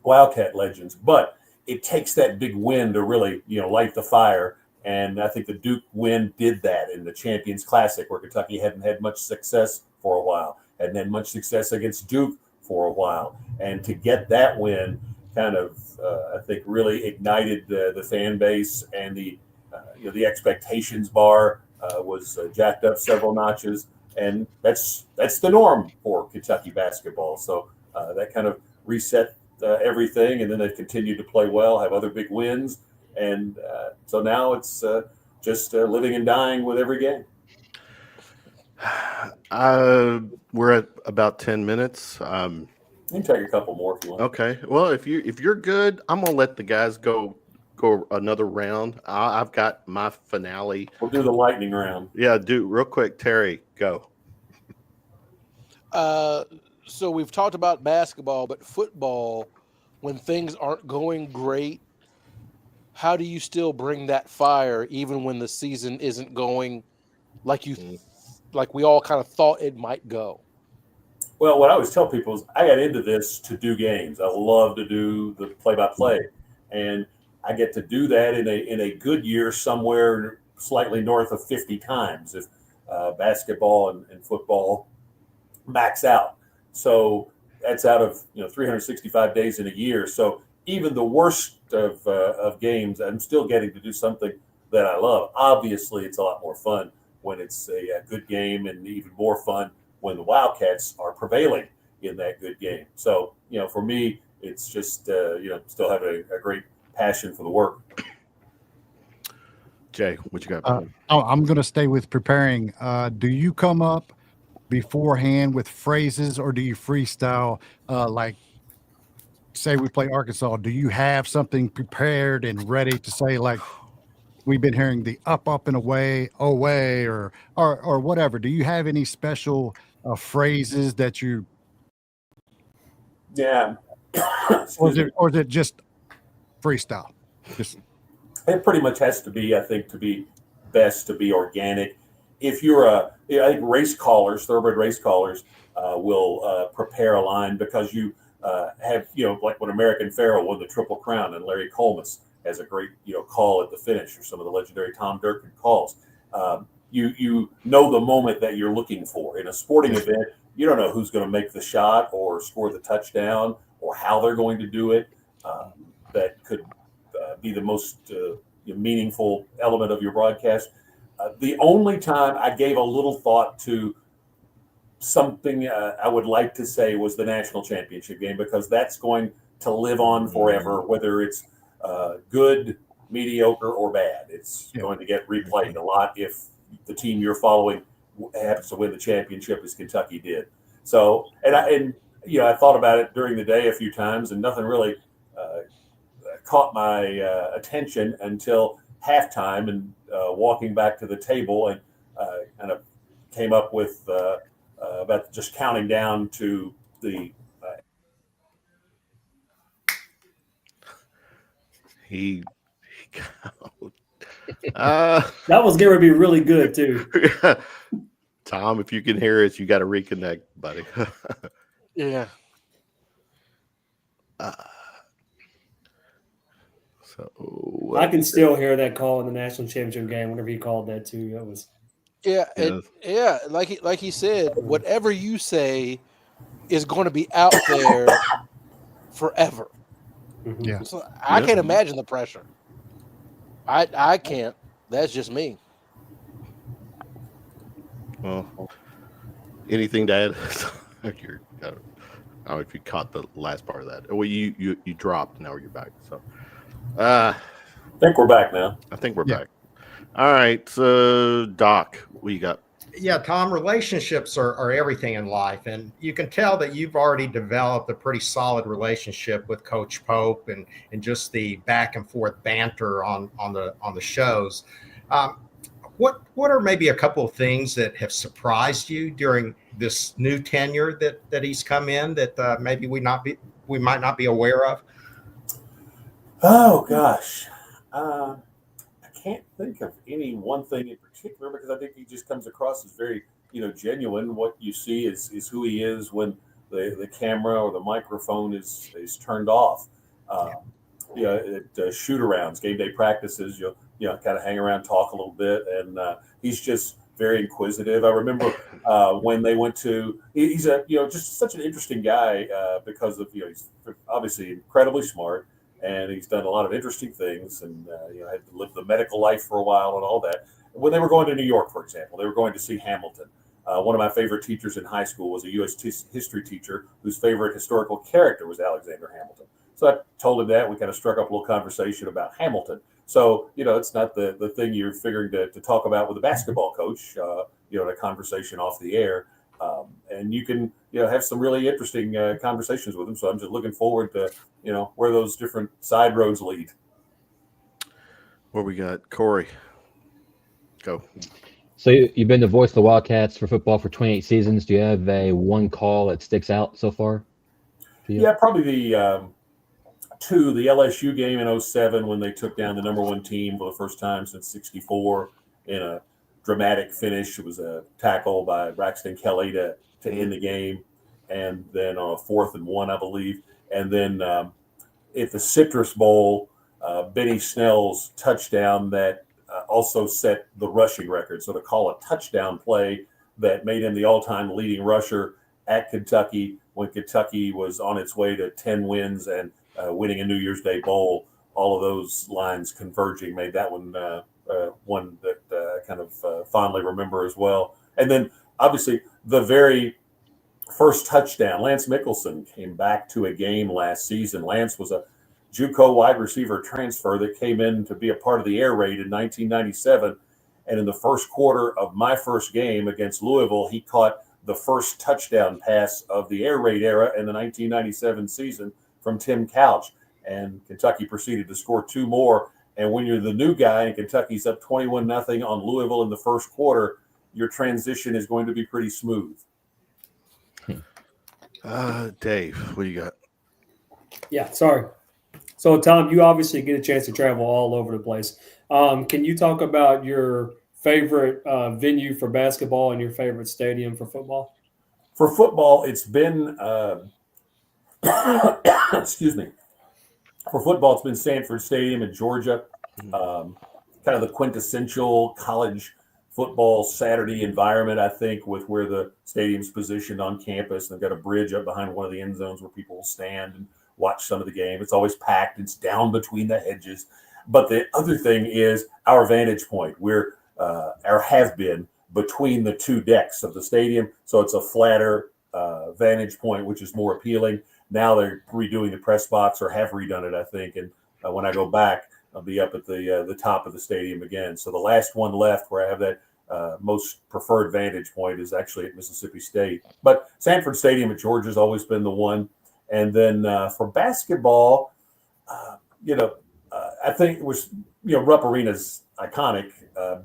Wildcat legends. But it takes that big win to really, light the fire. And I think the Duke win did that in the Champions Classic, where Kentucky hadn't had much success for a while, hadn't had much success against Duke for a while. And to get that win kind of, I think, really ignited the fan base, and the expectations bar was jacked up several notches. And that's the norm for Kentucky basketball. So that kind of reset everything, and then they've continued to play well, have other big wins, and so now it's just living and dying with every game. We're at about 10 minutes. You can take a couple more if you want. Okay. Well, if you're good, I'm gonna let the guys go another round. I've got my finale. We'll do the lightning round. Yeah, real quick. Terry, go. So we've talked about basketball, but football, when things aren't going great, how do you still bring that fire even when the season isn't going like we all kind of thought it might go? Well, what I always tell people is I got into this to do games. I love to do the play-by-play, and I get to do that in a good year somewhere slightly north of 50 times if basketball and football max out. So that's out of 365 days in a year. So even the worst of games, I'm still getting to do something that I love. Obviously, it's a lot more fun when it's a good game, and even more fun when the Wildcats are prevailing in that good game. So for me, it's just still have a great passion for the work. Jay, what you got? I'm going to stay with preparing. Do you come up beforehand with phrases, or do you freestyle? Like, say we play Arkansas, do you have something prepared and ready to say? Like, we've been hearing the up and away, or whatever. Do you have any special phrases that you? Yeah. or is it just freestyle? It pretty much has to be, I think, to be best to be organic. If you're I think thoroughbred race callers will prepare a line because you have, like when American Pharoah won the Triple Crown and Larry Colmus has a great, call at the finish, or some of the legendary Tom Durkin calls. You know the moment that you're looking for. In a sporting event, you don't know who's going to make the shot or score the touchdown or how they're going to do it. That could be the most meaningful element of your broadcast. The only time I gave a little thought to something I would like to say was the national championship game, because that's going to live on forever, whether it's good, mediocre, or bad. It's going to get replayed a lot if the team you're following happens to win the championship, as Kentucky did. So, I thought about it during the day a few times, and nothing really caught my attention until halftime, and walking back to the table, and kind of came up with about just counting down to the that was going to be really good too. Tom, if you can hear us, you got to reconnect, buddy. Yeah. So I can still hear that call in the national championship game. Whenever he called that too, that was. Yeah, like he said, whatever you say is going to be out there forever. Yeah. So I can't imagine the pressure. I can't. That's just me. Well, anything to add? I don't know if you caught the last part of that. Well, you dropped. Now you're back. So, I think we're back now. I think we're back. All right. So, Doc, what you got? Yeah, Tom, relationships are everything in life. And you can tell that you've already developed a pretty solid relationship with Coach Pope and just the back and forth banter on the shows. What are maybe a couple of things that have surprised you during this new tenure that he's come in that maybe we might not be aware of? Oh gosh, I can't think of any one thing in particular, because I think he just comes across as very genuine. What you see is who he is when the camera or the microphone is turned off. At shoot-arounds, game day practices, kind of hang around, talk a little bit, and he's just very inquisitive. I remember when they went to, he's just such an interesting guy because of he's obviously incredibly smart, and he's done a lot of interesting things, and had to live the medical life for a while and all that. When they were going to New York, for example, they were going to see Hamilton. One of my favorite teachers in high school was a U.S. history teacher whose favorite historical character was Alexander Hamilton. So I told him that. We kind of struck up a little conversation about Hamilton. So, it's not the thing you're figuring to talk about with a basketball coach, in a conversation off the air. And you can, have some really interesting conversations with him. So I'm just looking forward to, where those different side roads lead. Where we got Corey. Go. So you've been the voice of the Wildcats for football for 28 seasons. Do you have a one call that sticks out so far? Yeah, probably the LSU game in 2007 when they took down the number one team for the first time since '64 in a dramatic finish. It was a tackle by Braxton Kelly to end the game, and then on a 4th and 1, I believe. And then at the Citrus Bowl, Benny Snell's touchdown that also set the rushing record. So to call a touchdown play that made him the all-time leading rusher at Kentucky when Kentucky was on its way to 10 wins and winning a New Year's Day bowl, all of those lines converging made that one one that I kind of fondly remember as well. And then obviously the very first touchdown, Lance Mickelson came back to a game last season. Lance was a JUCO wide receiver transfer that came in to be a part of the air raid in 1997. And in the first quarter of my first game against Louisville, he caught the first touchdown pass of the air raid era in the 1997 season from Tim Couch. And Kentucky proceeded to score 2 more. And when you're the new guy and Kentucky's up 21-0 on Louisville in the first quarter, your transition is going to be pretty smooth. Dave, what do you got? Yeah, sorry. So, Tom, you obviously get a chance to travel all over the place. Can you talk about your favorite venue for basketball and your favorite stadium for football? For football, it's been excuse me. For football, it's been Sanford Stadium in Georgia, kind of the quintessential college football Saturday environment, I think, with where the stadium's positioned on campus. They've got a bridge up behind one of the end zones where people will stand and watch some of the game. It's always packed. It's down between the hedges. But the other thing is our vantage point. We're or have been between the 2 decks of the stadium, so it's a flatter vantage point, which is more appealing. Now they're redoing the press box, or have redone it, I think. And when I go back, I'll be up at the top of the stadium again. So the last one left where I have that most preferred vantage point is actually at Mississippi State. But Sanford Stadium at Georgia has always been the one. And then for basketball, I think it was, Rupp Arena's iconic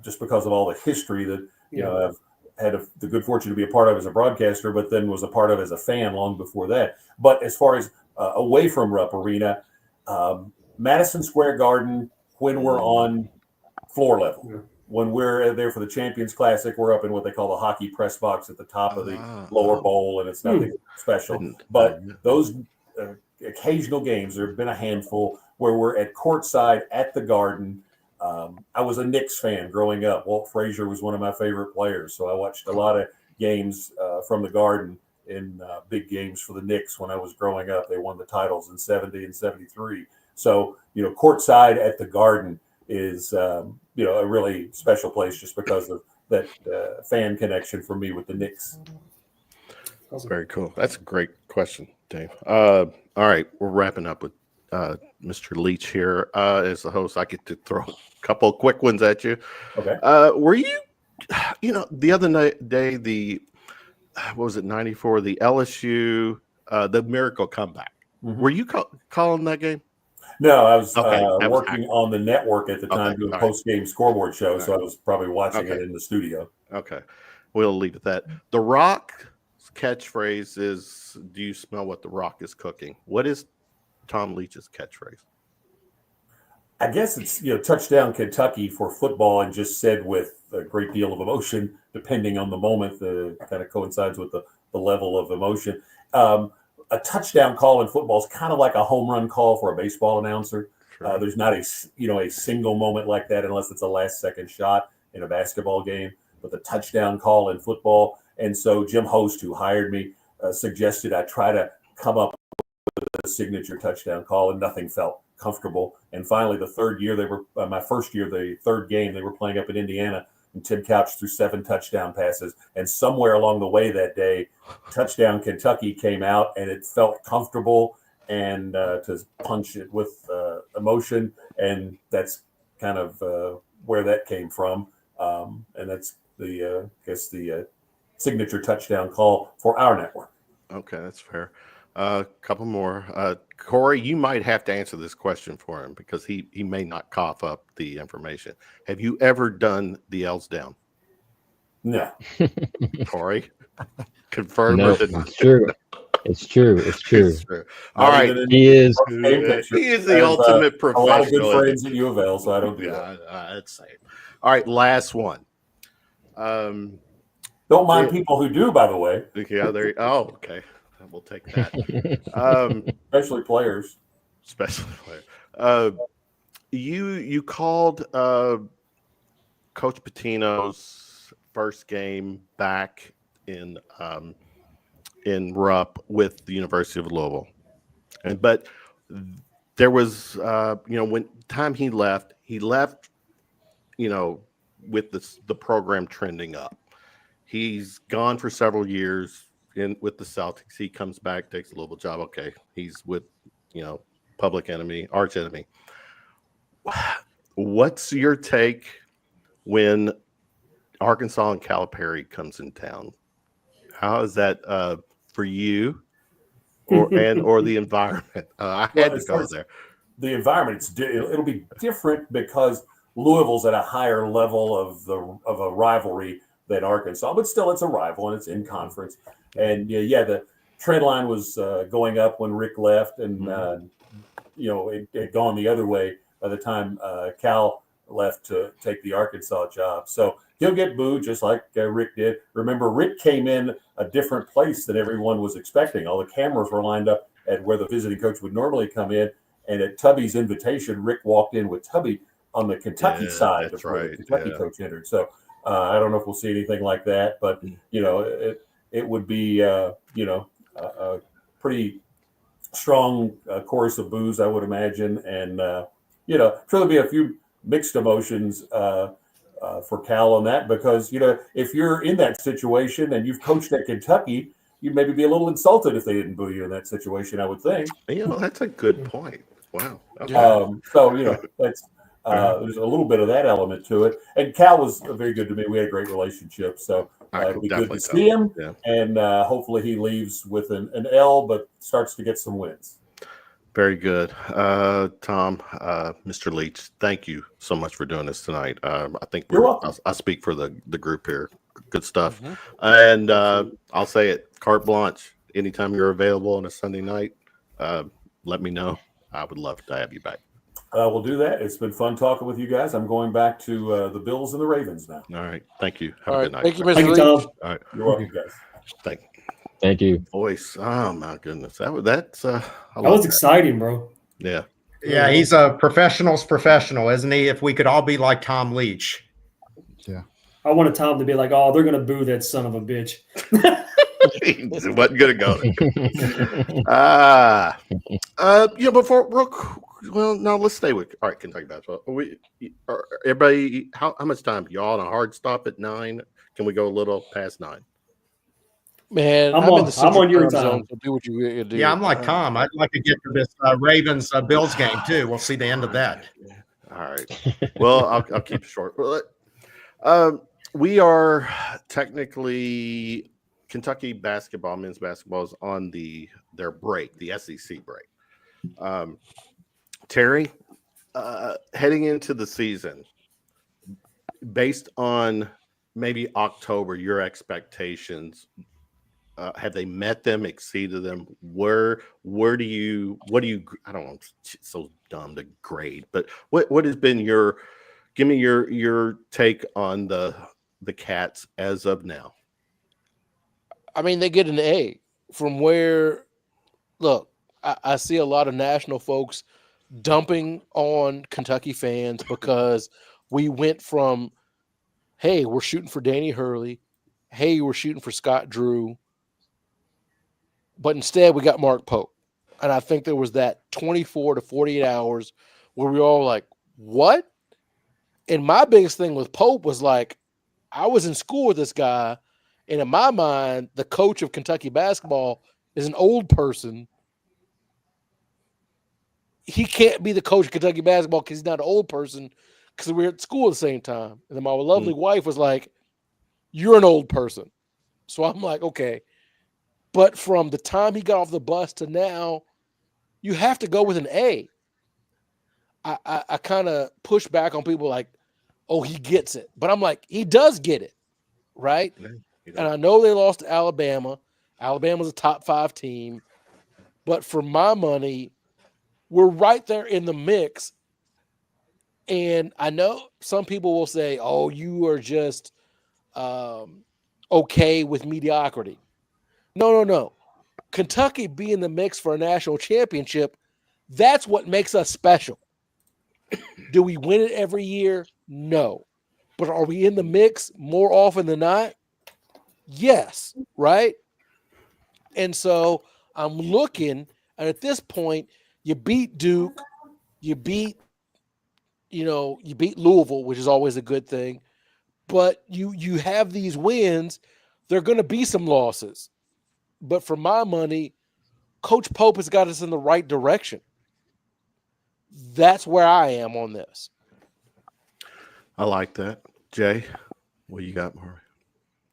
just because of all the history that, I've had the good fortune to be a part of as a broadcaster, but then was a part of as a fan long before that. But as far as away from Rupp Arena, Madison Square Garden, when we're on floor level, when we're there for the Champions Classic, we're up in what they call the hockey press box at the top of the lower bowl, and it's nothing special. But those occasional games, there have been a handful where we're at courtside at the Garden. I was a Knicks fan growing up. Walt Frazier was one of my favorite players, so I watched a lot of games from the Garden in big games for the Knicks when I was growing up. They won the titles in 70 and 73. So, courtside at the Garden is, a really special place just because of that fan connection for me with the Knicks. Very cool. That's a great question, Dave. All right, we're wrapping up with Mr. Leach here as the host. I get to throw a couple of quick ones at you. Okay. Were you, the other day, what was it, 94, the LSU, the miracle comeback. Mm-hmm. Were you calling that game? No, I was Okay. working on the network at the time doing post-game scoreboard show, so I was probably watching it in the studio. Okay. We'll leave it at that. The Rock's catchphrase is, do you smell what the Rock is cooking? What is Tom Leach's catchphrase? I guess it's, touchdown Kentucky for football, and just said with a great deal of emotion, depending on the moment, kind of coincides with the level of emotion. A touchdown call in football is kind of like a home run call for a baseball announcer. Sure. There's not a single moment like that unless it's a last second shot in a basketball game, but the touchdown call in football. And so Jim Host, who hired me, suggested I try to come up with a signature touchdown call, and nothing felt comfortable. And finally, the third year, my first year, the third game, they were playing up in Indiana, and Tim Couch threw 7 touchdown passes. And somewhere along the way that day, touchdown Kentucky came out, and it felt comfortable, and to punch it with emotion. And that's kind of where that came from. And that's the signature touchdown call for our network. Okay, that's fair. A couple more. Corey, you might have to answer this question for him because he may not cough up the information. Have you ever done the L's down? No. Corey, confirm No, or deny? it's true. It's true. It's true. It's true. All right. He is. He is the ultimate professional. A lot of good friends at U of L, so I don't do that. That's safe. All right, last one. Don't mind people who do, by the way. Yeah, there. Oh, okay. We'll take that. Especially players. You called Coach Pitino's first game back in Rupp with the University of Louisville, but there was when time he left, with the program trending up. He's gone for several years with the Celtics. He comes back, takes a Louisville job. Okay, he's with public enemy, arch enemy. What's your take when Arkansas and Calipari comes in town? How is that for you, or the environment? I had to go there. The environment, it'll be different because Louisville's at a higher level of a rivalry than Arkansas, but still it's a rival and it's in conference. And the trend line was going up when Rick left, and it had gone the other way by the time Cal left to take the Arkansas job. So he'll get booed just like Rick did. Remember, Rick came in a different place than everyone was expecting. All the cameras were lined up at where the visiting coach would normally come in. And at Tubby's invitation, Rick walked in with Tubby on the Kentucky side of where the Kentucky coach entered. So I don't know if we'll see anything like that, but it would be a pretty strong chorus of boos, I would imagine, and sure there'll be a few mixed emotions for Cal on that, because if you're in that situation and you've coached at Kentucky, you'd maybe be a little insulted if they didn't boo you in that situation, I would think. That's a good point. Wow. Okay. So that's there's a little bit of that element to it. And Cal was very good to me. We had a great relationship. So it'll be good to see him. Yeah. And hopefully he leaves with an L, but starts to get some wins. Very good. Tom, Mr. Leach, thank you so much for doing this tonight. I think I speak for the group here. Good stuff. And I'll say it, carte blanche. Anytime you're available on a Sunday night, let me know. I would love to have you back. We'll do that. It's been fun talking with you guys. I'm going back to the Bills and the Ravens now. All right. Thank you. Have a good night. Thank you, Mr. Leach. All right. You're welcome, guys. Thank you. Voice. Oh my goodness. That was exciting, bro. Yeah. Yeah, he's a professional's professional, isn't he? If we could all be like Tom Leach. Yeah. I wanted Tom to be like, "Oh, they're gonna boo that son of a bitch." It wasn't gonna go. Now let's stay with Kentucky basketball. Everybody, how much time? Y'all on a hard stop at 9? Can we go a little past 9? Man, I'm on your time. So do what you do. Yeah, I'm like Tom. I'd like to get to this Ravens Bills game too. We'll see the end of that. All right. Well, I'll keep it short. We are technically Kentucky basketball, men's basketball is on their break, the SEC break. Terry, heading into the season, based on maybe October, your expectations, have they met them, exceeded them? What do you, I don't know, it's so dumb to grade, but what has been give me your take on the Cats as of now? I mean, they get an A from where, look, I see a lot of national folks dumping on Kentucky fans because we went from, hey, we're shooting for Danny Hurley. Hey, we're shooting for Scott Drew. But instead, we got Mark Pope. And I think there was that 24 to 48 hours where we were all like, what? And my biggest thing with Pope was like, I was in school with this guy, and in my mind, the coach of Kentucky basketball is an old person. He can't be the coach of Kentucky basketball because he's not an old person, because we were at school at the same time. And then my lovely wife was like, you're an old person. So I'm like, okay. But from the time he got off the bus to now, you have to go with an A. I kind of push back on people like, oh, he gets it. But I'm like, he does get it, right? Yeah. And I know they lost to Alabama. Alabama's a top 5 team. But for my money, we're right there in the mix. And I know some people will say, oh, you are just okay with mediocrity. No. Kentucky being in the mix for a national championship, that's what makes us special. Do we win it every year? No. But are we in the mix more often than not? Yes, right? And so I'm looking, and at this point, you beat Duke, you beat Louisville, which is always a good thing. But you have these wins, there are going to be some losses. But for my money, Coach Pope has got us in the right direction. that's where I am on this. I like that. Jay, what you got, Mark?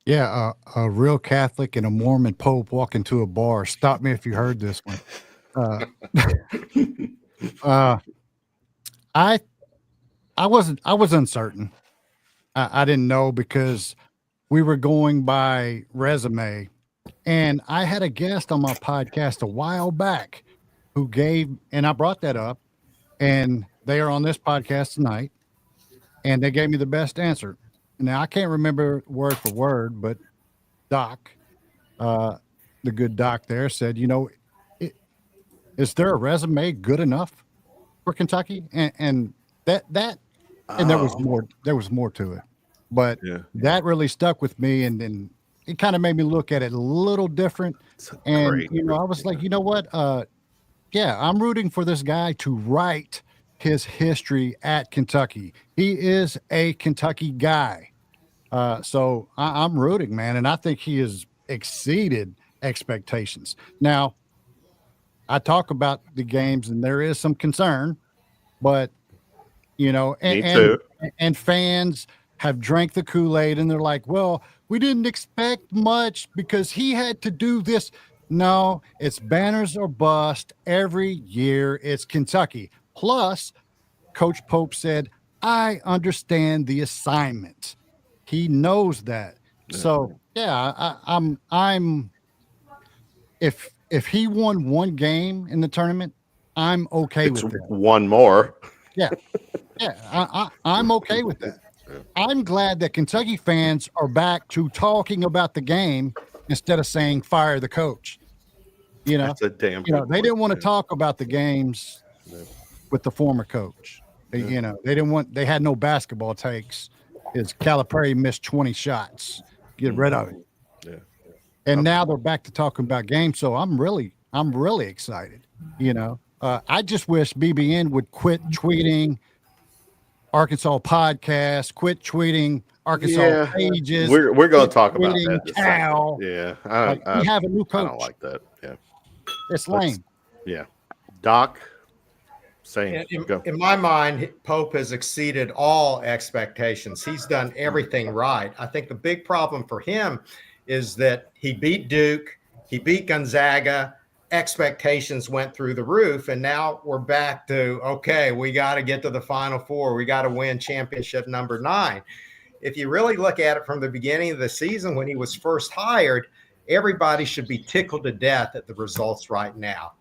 Yeah, a real Catholic and a Mormon Pope walk into a bar. Stop me if you heard this one. I was uncertain. I didn't know because we were going by resume, and I had a guest on my podcast a while back who gave, and I brought that up, and they are on this podcast tonight, and they gave me the best answer. Now I can't remember word for word, but Doc, the good Doc there said, is there a resume good enough for Kentucky? And there was more to it, but that really stuck with me. And then it kind of made me look at it a little different. And, I was like, you know what? I'm rooting for this guy to write his history at Kentucky. He is a Kentucky guy. So I'm rooting, man. And I think he has exceeded expectations. Now, I talk about the games and there is some concern, but and fans have drank the Kool-Aid and they're like, well, we didn't expect much because he had to do this. No, it's banners or bust every year. It's Kentucky. Plus, Coach Pope said, I understand the assignment. He knows that. So I'm if he won one game in the tournament, I'm okay with that. One more. I'm okay with that. I'm glad that Kentucky fans are back to talking about the game instead of saying fire the coach. That's a damn good they didn't want to talk about the games with the former coach. They had no basketball takes. Is Calipari missed 20 shots. Get rid of it. Yeah. And now they're back to talking about games. So I'm really excited. I just wish BBN would quit tweeting Arkansas podcasts, quit tweeting Arkansas pages. We're going to talk about that. Cal. Yeah. We have a new coach. I don't like that. Yeah. It's lame. Yeah. Doc, same. In my mind, Pope has exceeded all expectations. He's done everything right. I think the big problem for him is that he beat Duke, he beat Gonzaga, expectations went through the roof, and now we're back to, okay, we got to get to the Final Four. We got to win championship number 9. If you really look at it from the beginning of the season when he was first hired, everybody should be tickled to death at the results right now.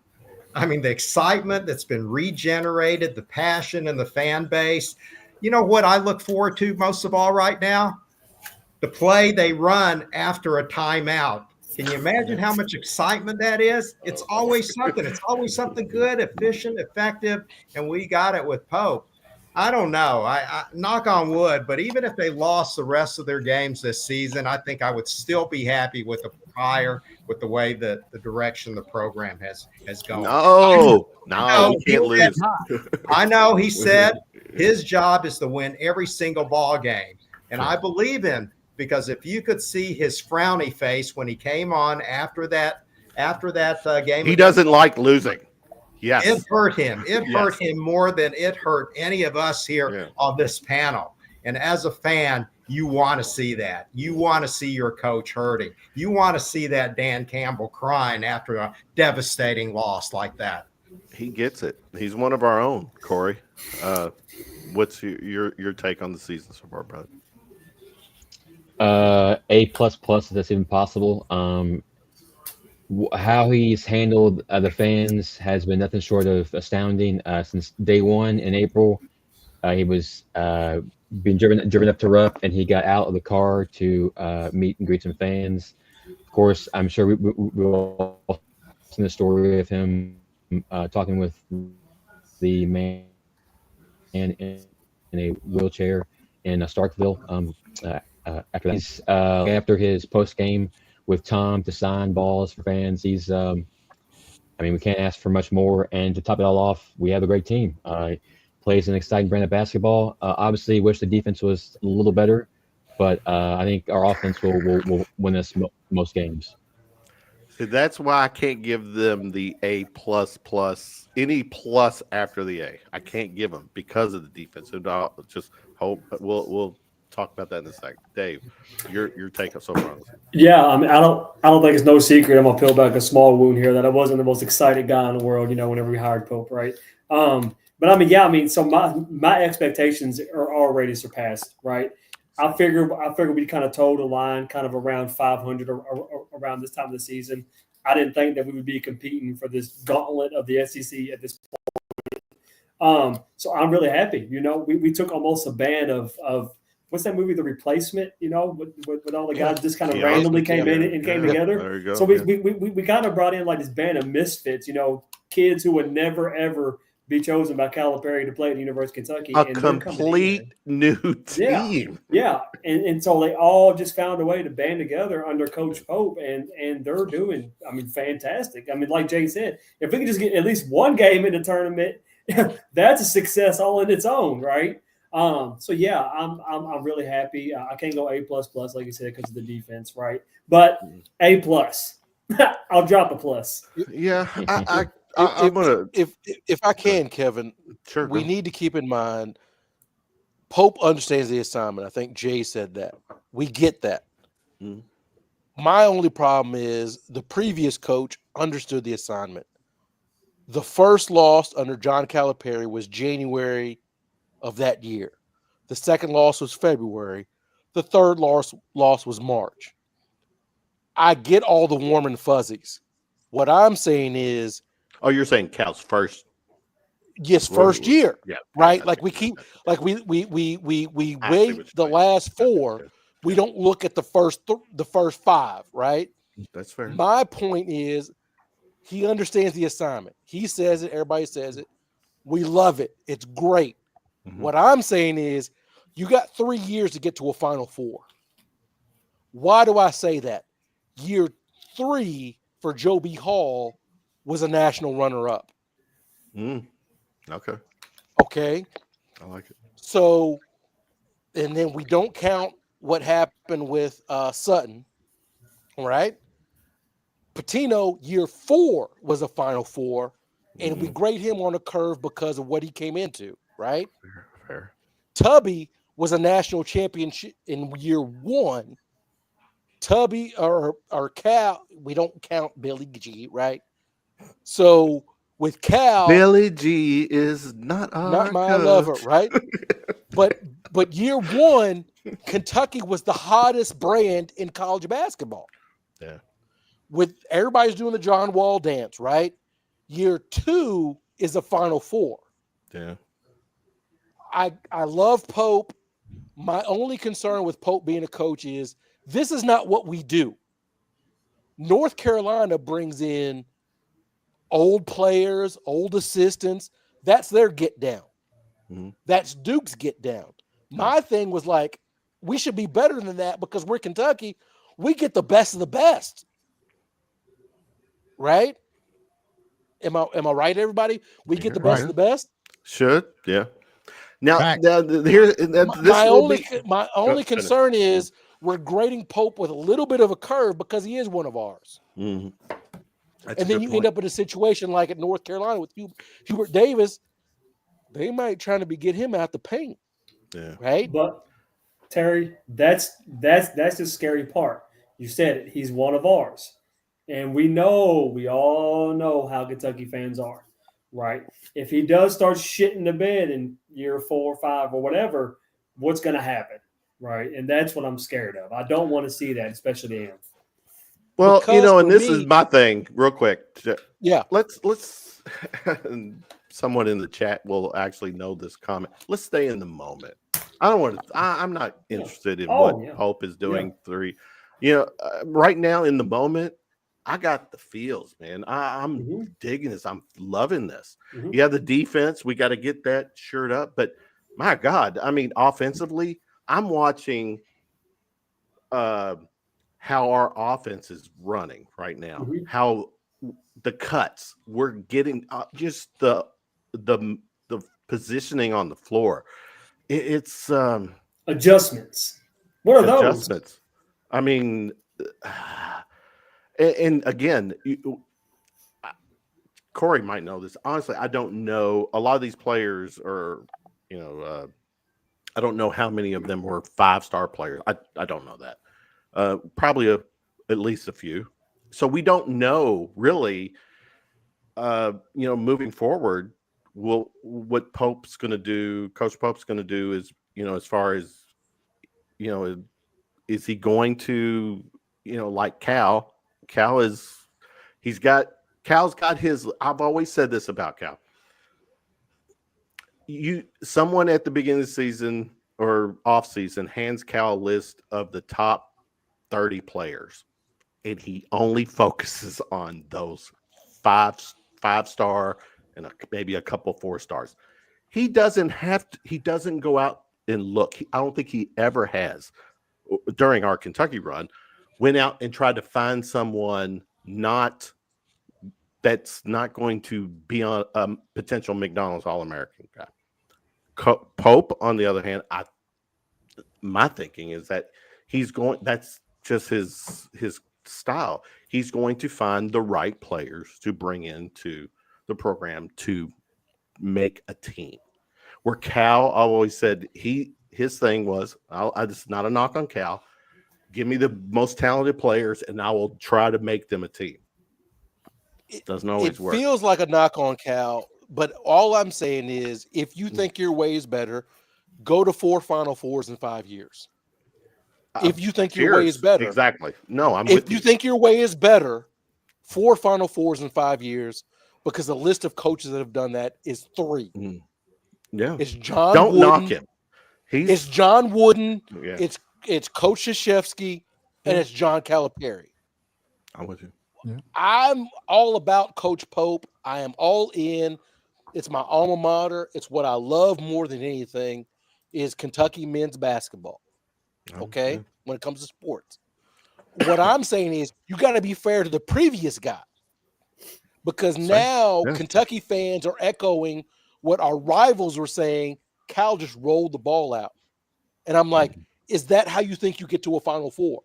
I mean, the excitement that's been regenerated, the passion in the fan base. You know what I look forward to most of all right now? The play they run after a timeout. Can you imagine how much excitement that is? It's always something. It's always something good, efficient, effective, and we got it with Pope. I don't know. I knock on wood, but even if they lost the rest of their games this season, I think I would still be happy with the way that the direction the program has gone. No, you can't lose. I know he said his job is to win every single ball game, and I believe him because if you could see his frowny face when he came on after that game, he doesn't like losing. Yes. It hurt him. It hurt him more than it hurt any of us here on this panel. And as a fan, you want to see that. You want to see your coach hurting. You want to see that Dan Campbell crying after a devastating loss like that. He gets it. He's one of our own, Corey. What's your take on the season so far, brother? A++, if that's even possible. How he's handled the fans has been nothing short of astounding. Since day one in April, he was being driven up to Rupp, and he got out of the car to meet and greet some fans. Of course, I'm sure we all seen the story of him talking with the man in a wheelchair in Starkville. After his post game with Tom to sign balls for fans, he's we can't ask for much more. And to top it all off, we have a great team. Plays an exciting brand of basketball. Obviously, wish the defense was a little better, but I think our offense will win us most games. That's why I can't give them the A++, any plus after the A. I can't give them because of the defense. And I'll just hope we'll talk about that in a second. Dave, your take so far on this. Yeah, I mean, I don't think it's no secret. I'm gonna peel back a small wound here that I wasn't the most excited guy in the world. Whenever we hired Pope, right? But I mean, yeah, I mean, so my expectations are already surpassed, right? I figured we kind of toed the line, kind of around 500 or around this time of the season. I didn't think that we would be competing for this gauntlet of the SEC at this point. So I'm really happy. We took almost a band of what's that movie, The Replacement? With all the guys just kind of randomly came in and came together. There you go. So we kind of brought in like this band of misfits. Kids who would never ever be chosen by Calipari to play at the University of Kentucky. A complete new team. Yeah. And so they all just found a way to band together under Coach Pope, and they're doing, I mean, fantastic. I mean, like Jay said, if we can just get at least one game in the tournament, that's a success all in its own, right? So yeah, I'm really happy. I can't go A++, like you said, because of the defense, right? But A+. I'll drop a plus. Yeah, I'm gonna. If I can, Kevin, Sure. we need to keep in mind Pope understands the assignment. I think Jay said that. We get that. Mhm. My only problem is the previous coach understood the assignment. The first loss under John Calipari was January of that year. The second loss was February. The third loss was March. I get all the warm and fuzzies. What I'm saying is, Oh, you're saying Cal's first? yes, first year, Yeah. right? Like we keep, like we wait the last four. We don't look at the first five, right? That's fair. My point is, he understands the assignment. He says it. Everybody says it. We love it. It's great. Mm-hmm. What I'm saying is, you got 3 years to get to a Final Four. Why do I say that? Year 3 for Joe B. Hall was a national runner-up. Okay. Okay. I like it. So, and then we don't count what happened with Sutton, all right? Patino, year 4 was a Final Four, and we grade him on a curve because of what he came into, right? Fair. Tubby was a national championship in year 1. Tubby or Cal, we don't count Billy G, right? So with Cal, Billy G is not my coach. lover, right? But year 1, Kentucky was the hottest brand in college basketball. Yeah. With everybody's doing the John Wall dance, right? Year 2 is a Final Four. Yeah. I love Pope. My only concern with Pope being a coach is this is not what we do. North Carolina brings in old players, old assistants. That's their get down. Mm-hmm. That's Duke's get down. My thing was like, we should be better than that because we're Kentucky. We get the best of the best. Right? Am I right, everybody? We get the best of the best? Should, yeah. Now Fact. here, my only concern is we're grading Pope with a little bit of a curve because he is one of ours. Mm-hmm. And then you end up in a situation like at North Carolina with Hubert Davis. They might try to get him out the paint. Yeah. Right? But Terry, that's the scary part. You said it. He's one of ours. And we all know how Kentucky fans are, right? If he does start shitting the bed in year 4 or 5 or whatever, what's going to happen, right? And that's what I'm scared of. I don't want to see that, especially to him. Well, Because and this is my thing, real quick. Yeah. Let's someone in the chat will actually know this comment. Let's stay in the moment. I'm not interested in what Pope is doing. 3, right now in the moment, I got the feels, man. I'm digging this. I'm loving this. Mm-hmm. You have the defense. We got to get that shirt up. But my God, I mean, offensively, I'm watching how our offense is running right now. Mm-hmm. How the cuts we're getting, just the positioning on the floor. It's adjustments. What are those? Adjustments. I mean. And again, Corey might know this. Honestly, I don't know. A lot of these players are, I don't know how many of them were 5-star players. I don't know that. Probably at least a few. So we don't know really, moving forward, what Pope's going to do, Coach Pope's going to do is, as far as, is he going to, like Cal's got his, I've always said this about Cal. Someone at the beginning of the season or off season hands Cal a list of the top 30 players, and he only focuses on those five-star and maybe a couple 4-stars. He doesn't go out and look. I don't think he ever has during our Kentucky run, went out and tried to find someone that's not going to be on a potential McDonald's All-American guy. Pope, on the other hand, my thinking is that that's just his style. He's going to find the right players to bring into the program to make a team. Where Cal, I always said his thing was, this is not a knock on Cal. Give me the most talented players, and I will try to make them a team. It doesn't always work. It feels like a knock on Cal, but all I'm saying is, if you think your way is better, go to 4 Final Fours in 5 years. If you think your way is better, exactly. No, if you think your way is better, 4 Final Fours in 5 years, because the list of coaches that have done that is 3. Yeah, it's John. Don't Wooden, knock him. It's John Wooden. Yeah. It's Coach Krzyzewski, and it's John Calipari. I'm with you. Yeah. I'm all about Coach Pope. I am all in. It's my alma mater. It's what I love more than anything is Kentucky men's basketball. Okay? Yeah. When it comes to sports. What I'm saying is you got to be fair to the previous guy. Because now Kentucky fans are echoing what our rivals were saying. Cal just rolled the ball out. And I'm like, is that how you think you get to a Final Four?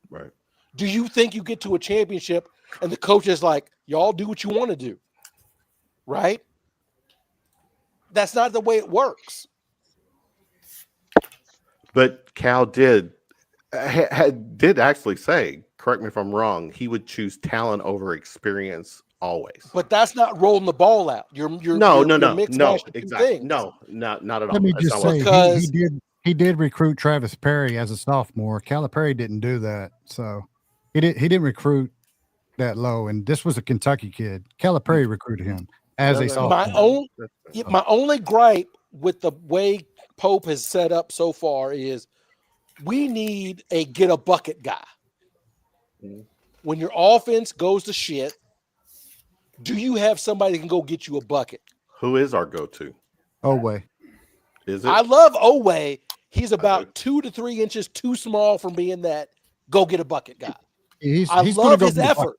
Right. Do you think you get to a championship and the coach is like, y'all do what you want to do? Right? That's not the way it works. But Cal did actually say, correct me if I'm wrong, he would choose talent over experience always. But that's not rolling the ball out. You're no, exactly. No, not at all. Let me just say, because he did recruit Travis Perry as a sophomore. Calipari didn't do that, so he didn't recruit that low. And this was a Kentucky kid. Calipari recruited him as a sophomore. My only gripe with the way Pope has set up so far is we need a get a bucket guy. When your offense goes to shit, do you have somebody that can go get you a bucket? Who is our go-to? Oway. Is it? I love Oway. He's about 2 to 3 inches too small from being that go get a bucket guy. I love his effort.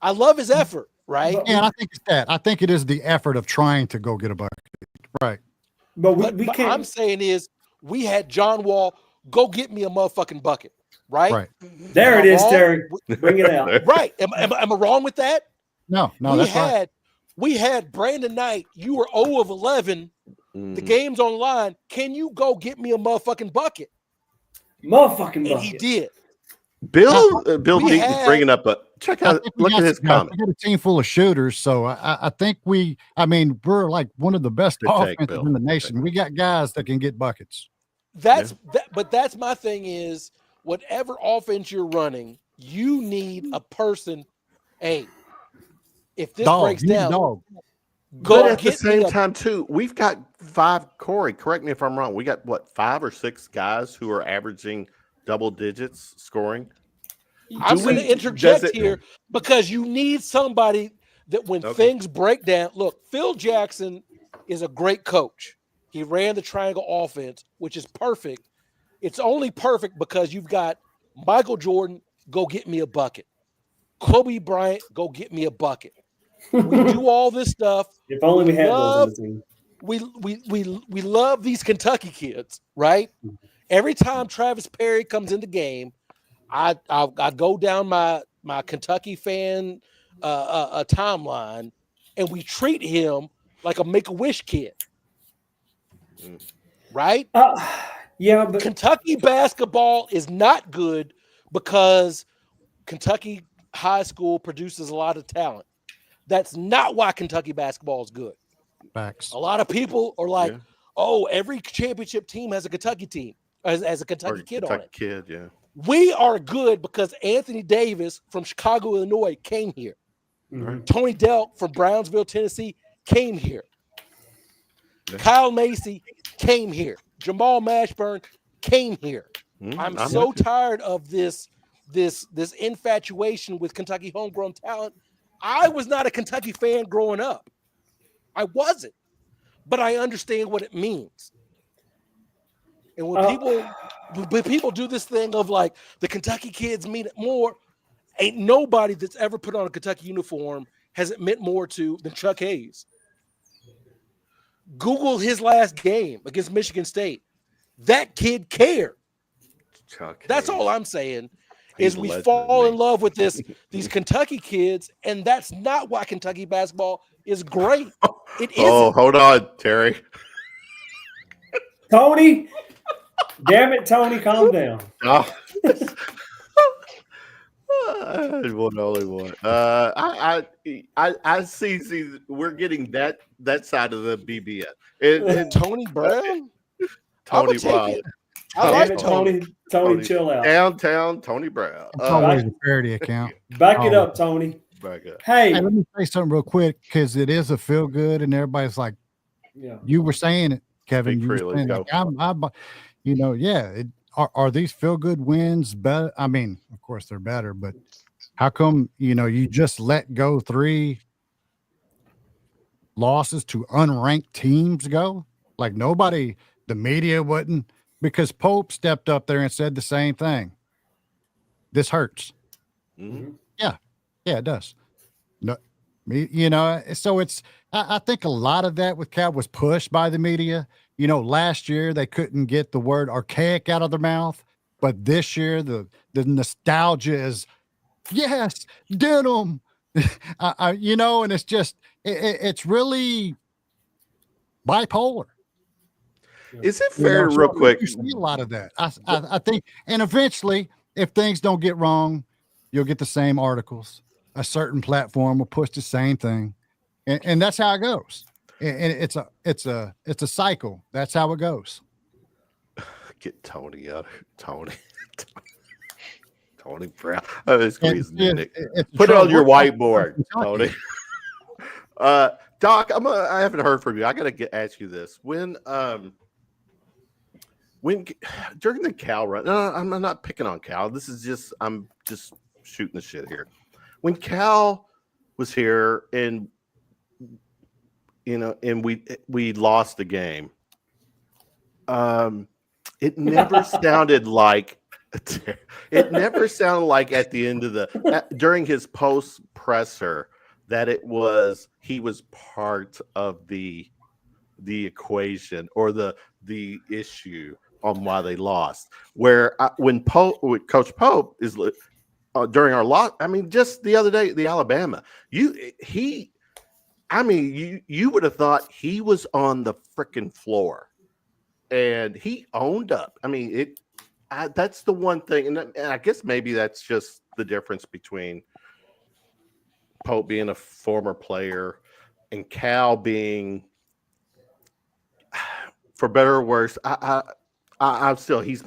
I love his effort, right? Yeah, I think it's that. I think it is the effort of trying to go get a bucket. Right. But What I'm saying is we had John Wall go get me a motherfucking bucket, right? Right. There it is, Terry. Bring it out. Right. Am I wrong with that? No, that's right. We had Brandon Knight. You were 0 of 11. The game's on the line. Can you go get me a motherfucking bucket? Motherfucking bucket. And he did. Bill Deaton's bringing up check out. Look at his comment. We got a team full of shooters, so I think we're like one of the best offenses in the nation. We got guys that can get buckets. But that's my thing is whatever offense you're running, you need a person. Hey, if this breaks down, go but at the same time, too, we've got 5. Corey, correct me if I'm wrong. We got 5 or 6 guys who are averaging double digits scoring. I'm going to interject here because you need somebody that when things break down. Look, Phil Jackson is a great coach. He ran the triangle offense, which is perfect. It's only perfect because you've got Michael Jordan, go get me a bucket. Kobe Bryant, go get me a bucket. We do all this stuff. If only we had those on the team. We love these Kentucky kids, right? Every time Travis Perry comes in the game, I go down my my Kentucky fan timeline, and we treat him like a Make-A-Wish kid, right? Yeah, but Kentucky basketball is not good because Kentucky high school produces a lot of talent. That's not why Kentucky basketball is good. Facts. A lot of people are like, Yeah. oh, every championship team has a Kentucky team, as a Kentucky Or kid on it. Kid, yeah. We are good because Anthony Davis from Chicago, Illinois came here. mhm. Tony Delk from Brownsville, Tennessee came here. Yeah. Kyle Macy came here. Jamal Mashburn came here. I'm so with you. tired of this infatuation with Kentucky homegrown talent. I was not a Kentucky fan growing up. I wasn't, but I understand what it means. And when people do this thing of like the Kentucky kids mean it more, ain't nobody that's ever put on a Kentucky uniform has it meant more to than Chuck Hayes. Google his last game against Michigan State. That kid cared. Chuck That's Hayes. all I'm saying. He's Is a we legend fall to in me. love with these Kentucky kids, and that's not why Kentucky basketball is great. It isn't. Oh, hold on, Terry. Tony, damn it, Tony, calm down. Oh. One only one. I see. We're getting that side of the BBS. And Tony Brown. Tony take Brown, it. I Damn like it, Tony. Tony, chill out. downtown Tony Brown. It's always a parody account. Back it Oh. up, Tony. Back up. Hey, Hey, let me say something real quick because it is a feel good, and everybody's like, yeah. you were saying it, Kevin. Speak You were freely, saying, go. like, yeah. Are these feel good wins better? I mean, of course they're better, but how come you just let go 3 losses to unranked teams go? Like nobody, the media wouldn't, because Pope stepped up there and said the same thing. This hurts. Mhm. Yeah, it does. No, so it's, I think a lot of that with Cal was pushed by the media. Last year they couldn't get the word archaic out of their mouth, but this year the nostalgia is, yes, denim, and it's just, it's really bipolar. Is it fair, So real quick? You see a lot of that. I think, and eventually, if things don't get wrong, you'll get the same articles. A certain platform will push the same thing, and that's how it goes. And it's a cycle. That's how it goes. Get Tony out. Tony Brown. Oh, it's squeezing in it. Put it on your whiteboard, Tony. Doc, I haven't heard from you. I got to ask you this. When during the Cal run, no, I'm not picking on Cal. I'm just shooting the shit here. When Cal was here and we lost the game, it never sounded like at the end of during his post presser that he was part of the equation or the issue on why they lost. Where when Coach Pope is during our loss, I mean, just the other day, the Alabama, you would have thought he was on the freaking floor, and he owned up. I mean, that's the one thing, and I guess maybe that's just the difference between Pope being a former player and Cal being, for better or worse, I'm still he's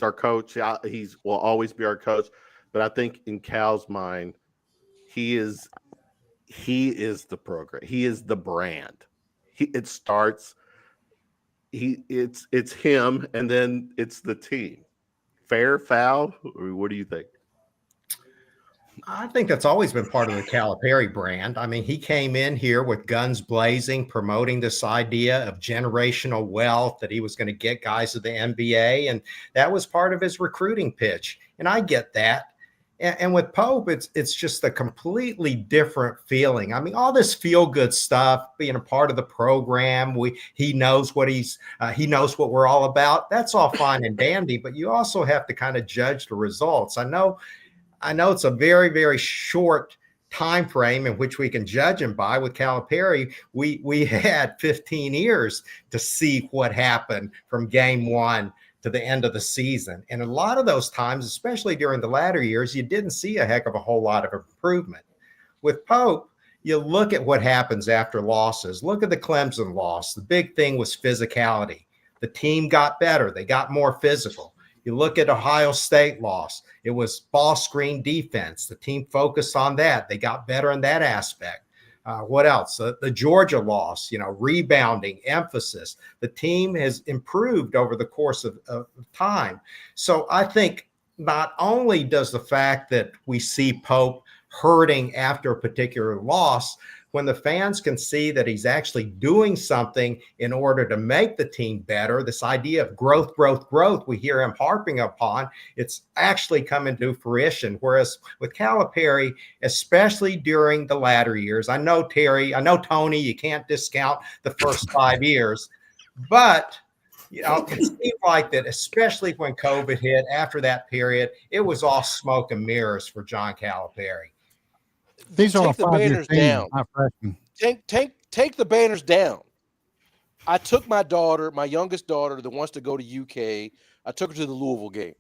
our coach. He will always be our coach. But I think in Cal's mind, he is the program. He is the brand. It's him, and then it's the team. Fair, foul? What do you think? I think that's always been part of the Calipari brand. I mean, he came in here with guns blazing, promoting this idea of generational wealth, that he was going to get guys to the NBA. And that was part of his recruiting pitch. And I get that. And with Pope, it's just a completely different feeling. I mean, all this feel-good stuff, being a part of the program, he knows what he knows what we're all about. That's all fine and dandy, but you also have to kind of judge the results. I know I know it's a very, very short time frame in which we can judge him by. With Calipari, we had 15 years to see what happened from game one to the end of the season. And a lot of those times, especially during the latter years, you didn't see a heck of a whole lot of improvement. With Pope, you look at what happens after losses. Look at the Clemson loss. The big thing was physicality. The team got better. They got more physical. You look at Ohio State loss. It was ball screen defense. The team focused on that. They got better in that aspect. What else? The Georgia loss, rebounding, emphasis. The team has improved over the course of time. So I think not only does the fact that we see Pope hurting after a particular loss, when the fans can see that he's actually doing something in order to make the team better, this idea of growth, we hear him harping upon, it's actually coming to fruition. Whereas with Calipari, especially during the latter years, I know Tony, you can't discount the first 5 years, but it seemed like that, especially when COVID hit after that period, it was all smoke and mirrors for John Calipari. These are Take the banners down. Take the banners down. I took my daughter, my youngest daughter that wants to go to UK. I took her to the Louisville game.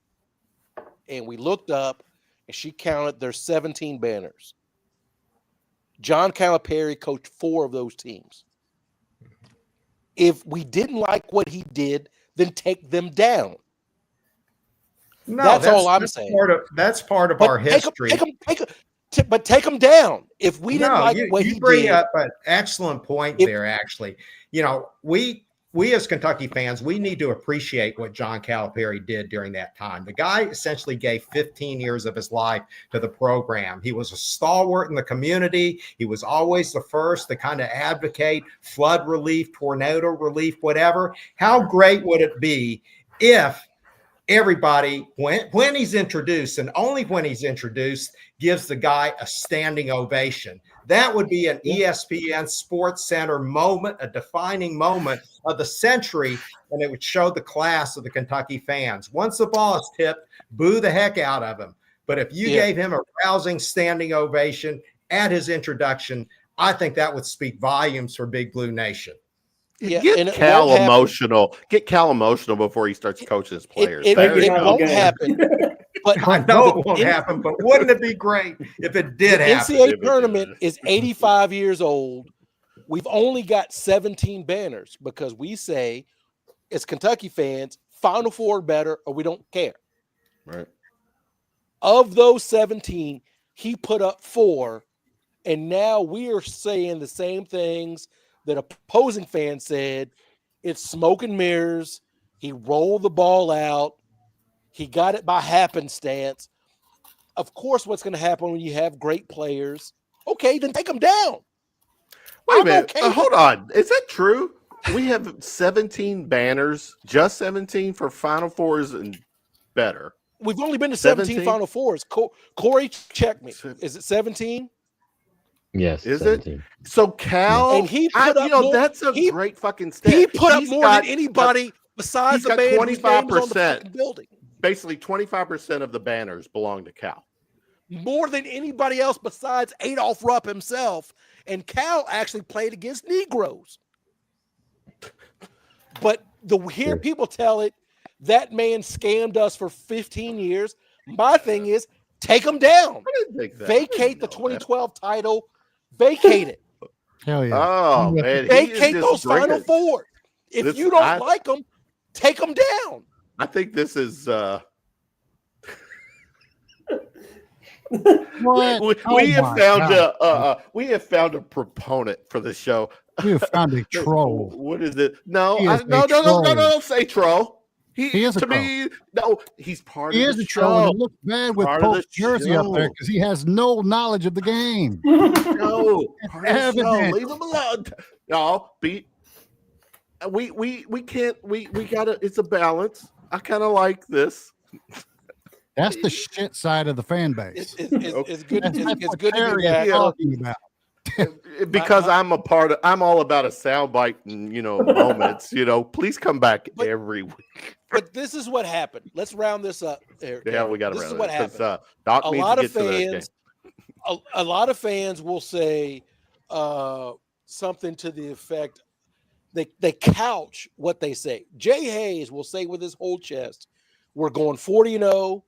And we looked up and she counted there's 17 banners. John Calipari coached 4 of those teams. If we didn't like what he did, then take them down. No, that's all I'm saying. That's part of our history. But take them down. If we didn't like what he did. You bring up an excellent point there, actually. We as Kentucky fans, we need to appreciate what John Calipari did during that time. The guy essentially gave 15 years of his life to the program. He was a stalwart in the community. He was always the first to kind of advocate flood relief, tornado relief, whatever. How great would it be if everybody, when he's introduced, and only when he's introduced, gives the guy a standing ovation? That would be an ESPN Sports Center moment, a defining moment of the century, and it would show the class of the Kentucky fans. Once the ball is tipped, boo the heck out of him. But if you gave him a rousing standing ovation at his introduction, I think that would speak volumes for Big Blue Nation. Get Cal emotional. Get Cal emotional before he starts coaching his players. It won't happen. But I know it won't happen, but wouldn't it be great if it did happen? The NCAA tournament is 85 years old. We've only got 17 banners because we say, as Kentucky fans, Final Four or better, or we don't care. Right. Of those 17, he put up 4, and now we are saying the same things that opposing fans said. It's smoke and mirrors. He rolled the ball out. He got it by happenstance. Of course, what's going to happen when you have great players? Okay, then take them down. Wait a minute. Hold on. Is that true? We have 17 banners, just 17 for Final Fours and better. We've only been to 17 Final Fours. Corey, check me. Is it 17? Yes. Is 17. it? So Cal, and he put up more, that's a great fucking stat. He put up more than anybody besides the band 25% building. Basically, 25% of the banners belong to Cal. More than anybody else besides Adolph Rupp himself. And Cal actually played against Negroes. But hear people tell it, that man scammed us for 15 years. My thing is, take him down. Vacate the 2012 title. Vacate it. Hell yeah. Oh, man. Vacate those Final Four. If you don't like them, take them down. I think this is we have found a proponent for the show. We have found a troll. What is it? No, don't say troll. He is a troll. No, he's part he of is the a troll. show. And he looks bad with Pope's jersey up there because he has no knowledge of the game. No, part of the show. Leave him alone. No, we can't. We gotta. It's a balance. I kind of like this. That's the shit side of the fan base. It's good. It's good to be back. Talking about. Because I'm all about a soundbite and moments. Please come back every week But this is what happened. Let's round this up. Here, Yeah, we got to This round is what it, 'cause, happened. Doc A needs lot to of get to that fans, game. a lot of fans will say something to the effect. They couch what they say. Jay Hayes will say with his whole chest, "We're going 40-0.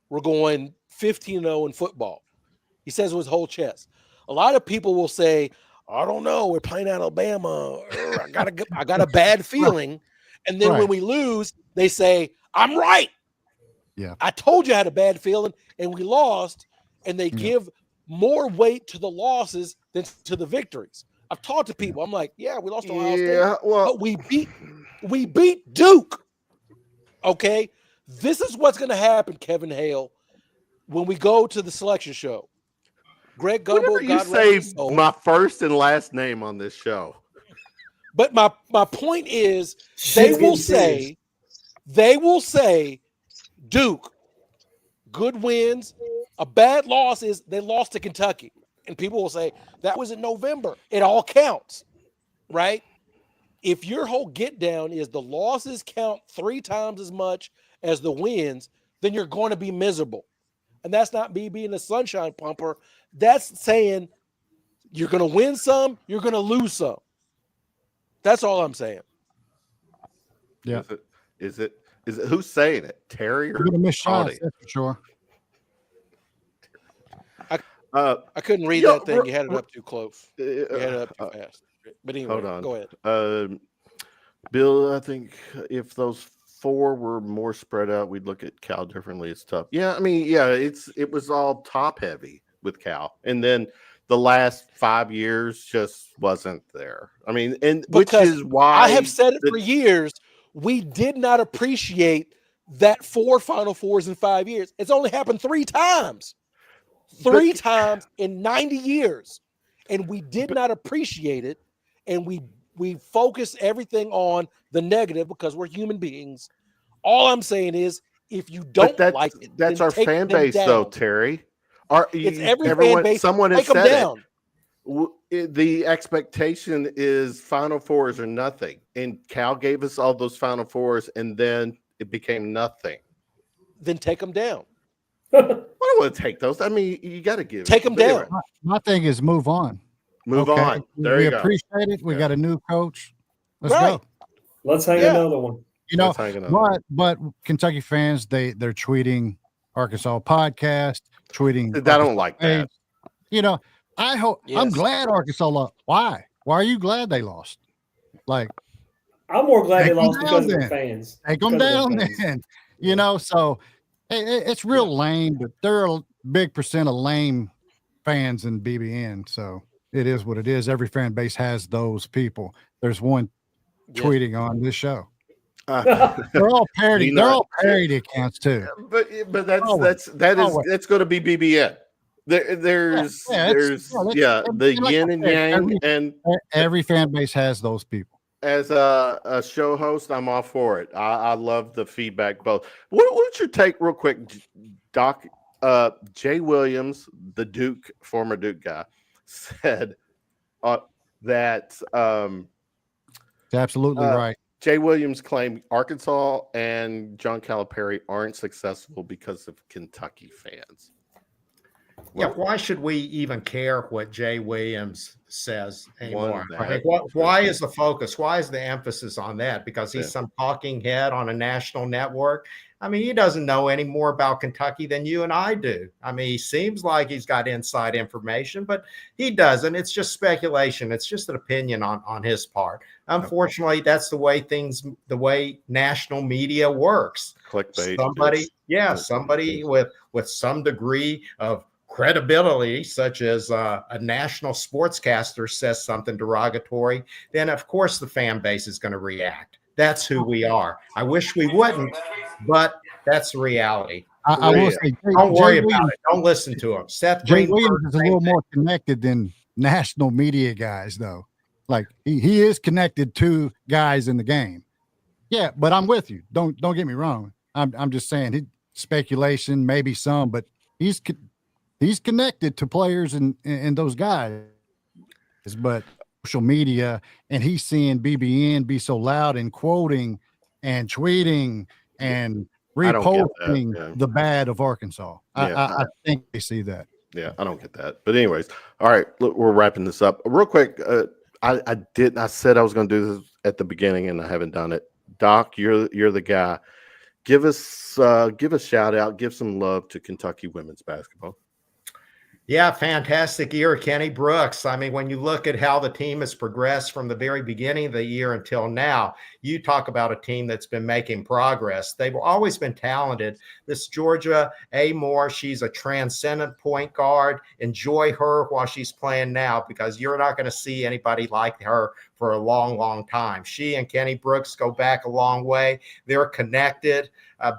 We're going 15-0 in football." He says with his whole chest. A lot of people will say, "I don't know. We're playing Alabama. I got a bad feeling." And then when we lose, they say, "I'm right. Yeah. I told you I had a bad feeling, and we lost." And they give more weight to the losses than to the victories. I've talked to people. I'm like, "Yeah, we lost to Ohio State, well, but we beat Duke." Okay, this is what's going to happen, Kevin Hale, when we go to the selection show. Greg Gumbel, whenever you God say rest his soul. my first and last name on this show. But my point is, Shit's they will say, Duke, good wins. A bad loss is they lost to Kentucky. And people will say, that was in November. It all counts, right? If your whole get down is the losses count 3 times as much as the wins, then you're going to be miserable. And that's not me being a sunshine pumper. That's saying you're going to win some, you're going to lose some. That's all I'm saying. Yeah. Is it who's saying it? Terry or You're gonna miss shots, Audie? that's for sure. I couldn't read that thing. You had it up too close. You had it up too fast. But anyway, hold on. go ahead. Bill, I think if those 4 were more spread out, we'd look at Cal differently. It's tough. Yeah, I mean, yeah, it was all top heavy with Cal, and then the last 5 years just wasn't there. I mean, and which is why I have said it for years. We did not appreciate that 4 Final Fours in 5 years. It's only happened 3 times. 3 times in 90 years. And we did not appreciate it. And we focus everything on the negative because we're human beings. All I'm saying is, if you don't like it, that's then our take fan them base, down. though, Terry. It's every fan base. Someone has Take them said down. the expectation is Final Fours or nothing, and Cal gave us all those Final Fours, and then it became nothing. Then take them down. I don't want to take those. I mean, you got to give. Take them down. My thing is move on. Move on. There we you go. appreciate it. We got a new coach. Let's Right. go. Let's hang another one. You know, Let's hang another one. but Kentucky fans, they're tweeting Arkansas podcast, tweeting. I don't like that. You know, I hope I'm Yes. glad Arkansas lost. Why? Why are you glad they lost? Like, I'm more glad they Take 'em lost down because of the then. fans. take them Because of down the fans. then. You know, so it's real lame, but there are a big percent of lame fans in BBN. So it is what it is. Every fan base has those people. There's one tweeting on this show. They're all parody. They're all parody accounts too. But Always. that's going to be BBN. There's the like yin I and said, yang, and Every fan base has those people. as a show host, I'm all for it. I love the feedback. Both. What's your take, real quick, Doc? Jay Williams, the former Duke guy, said that It's absolutely right. Jay Williams claimed Arkansas and John Calipari aren't successful because of Kentucky fans. Yeah, why should we even care what Jay Williams says anymore? One, I think that- why is the focus? Why is the emphasis on that? Because he's some talking head on a national network. I mean, he doesn't know any more about Kentucky than you and I do. I mean, he seems like he's got inside information, but he doesn't. It's just speculation. It's just an opinion on his part. Unfortunately, that's the way national media works. Clickbait. Somebody with some degree of credibility, such as a national sportscaster says something derogatory, then of course the fan base is going to react. That's who we are. I wish we wouldn't, but that's the reality. I will say, Don't worry about it. Don't listen to him. Seth Jay Greenberg, Williams is a little more connected than national media guys, though. Like he is connected to guys in the game. Yeah, but I'm with you. Don't get me wrong. I'm just saying speculation, maybe some, but he's connected to players and those guys. But social media, and he's seeing BBN be so loud and quoting and tweeting and I don't get that, reposting yeah. the bad of Arkansas. Yeah. I think they see that. Yeah, I don't get that. But anyways, all right, look, we're wrapping this up real quick. I said I was going to do this at the beginning, and I haven't done it. Doc, you're the guy. Give a shout out, give some love to Kentucky women's basketball. Yeah, fantastic year, Kenny Brooks. I mean, when you look at how the team has progressed from the very beginning of the year until now, you talk about a team that's been making progress. They've always been talented. This Georgia A. Moore, she's a transcendent point guard. Enjoy her while she's playing now, because you're not going to see anybody like her for a long, long time. She and Kenny Brooks go back a long way. They're connected.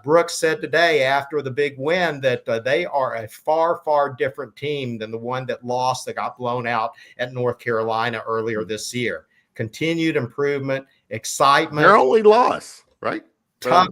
Brooks said today after the big win that they are a far, far different team than the one that lost, that got blown out at North Carolina earlier this year. Continued improvement, excitement. Their only loss, right? Tough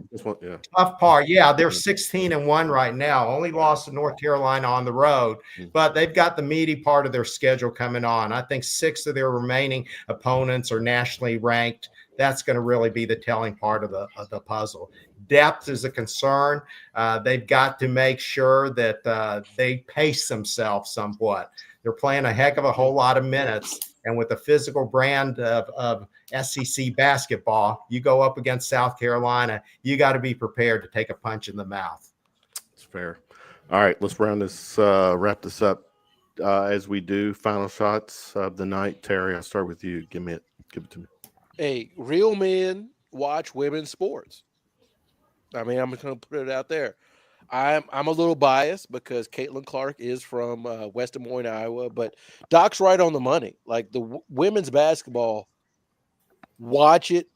part. Yeah, they're Mm-hmm. 16-1 right now. Only lost to North Carolina on the road, but they've got the meaty part of their schedule coming on. I think 6 of their remaining opponents are nationally ranked. That's going to really be the telling part of the puzzle. Depth is a concern. They've got to make sure that they pace themselves somewhat. They're playing a heck of a whole lot of minutes. And with the physical brand of SEC basketball, you go up against South Carolina, you got to be prepared to take a punch in the mouth. It's fair. All right, let's wrap this up as we do. Final shots of the night. Terry, I'll start with you. Give it to me. Hey, real men watch women's sports. I mean, I'm just going to put it out there. I'm a little biased because Caitlin Clark is from West Des Moines, Iowa, but Doc's right on the money. Like the women's basketball, watch it,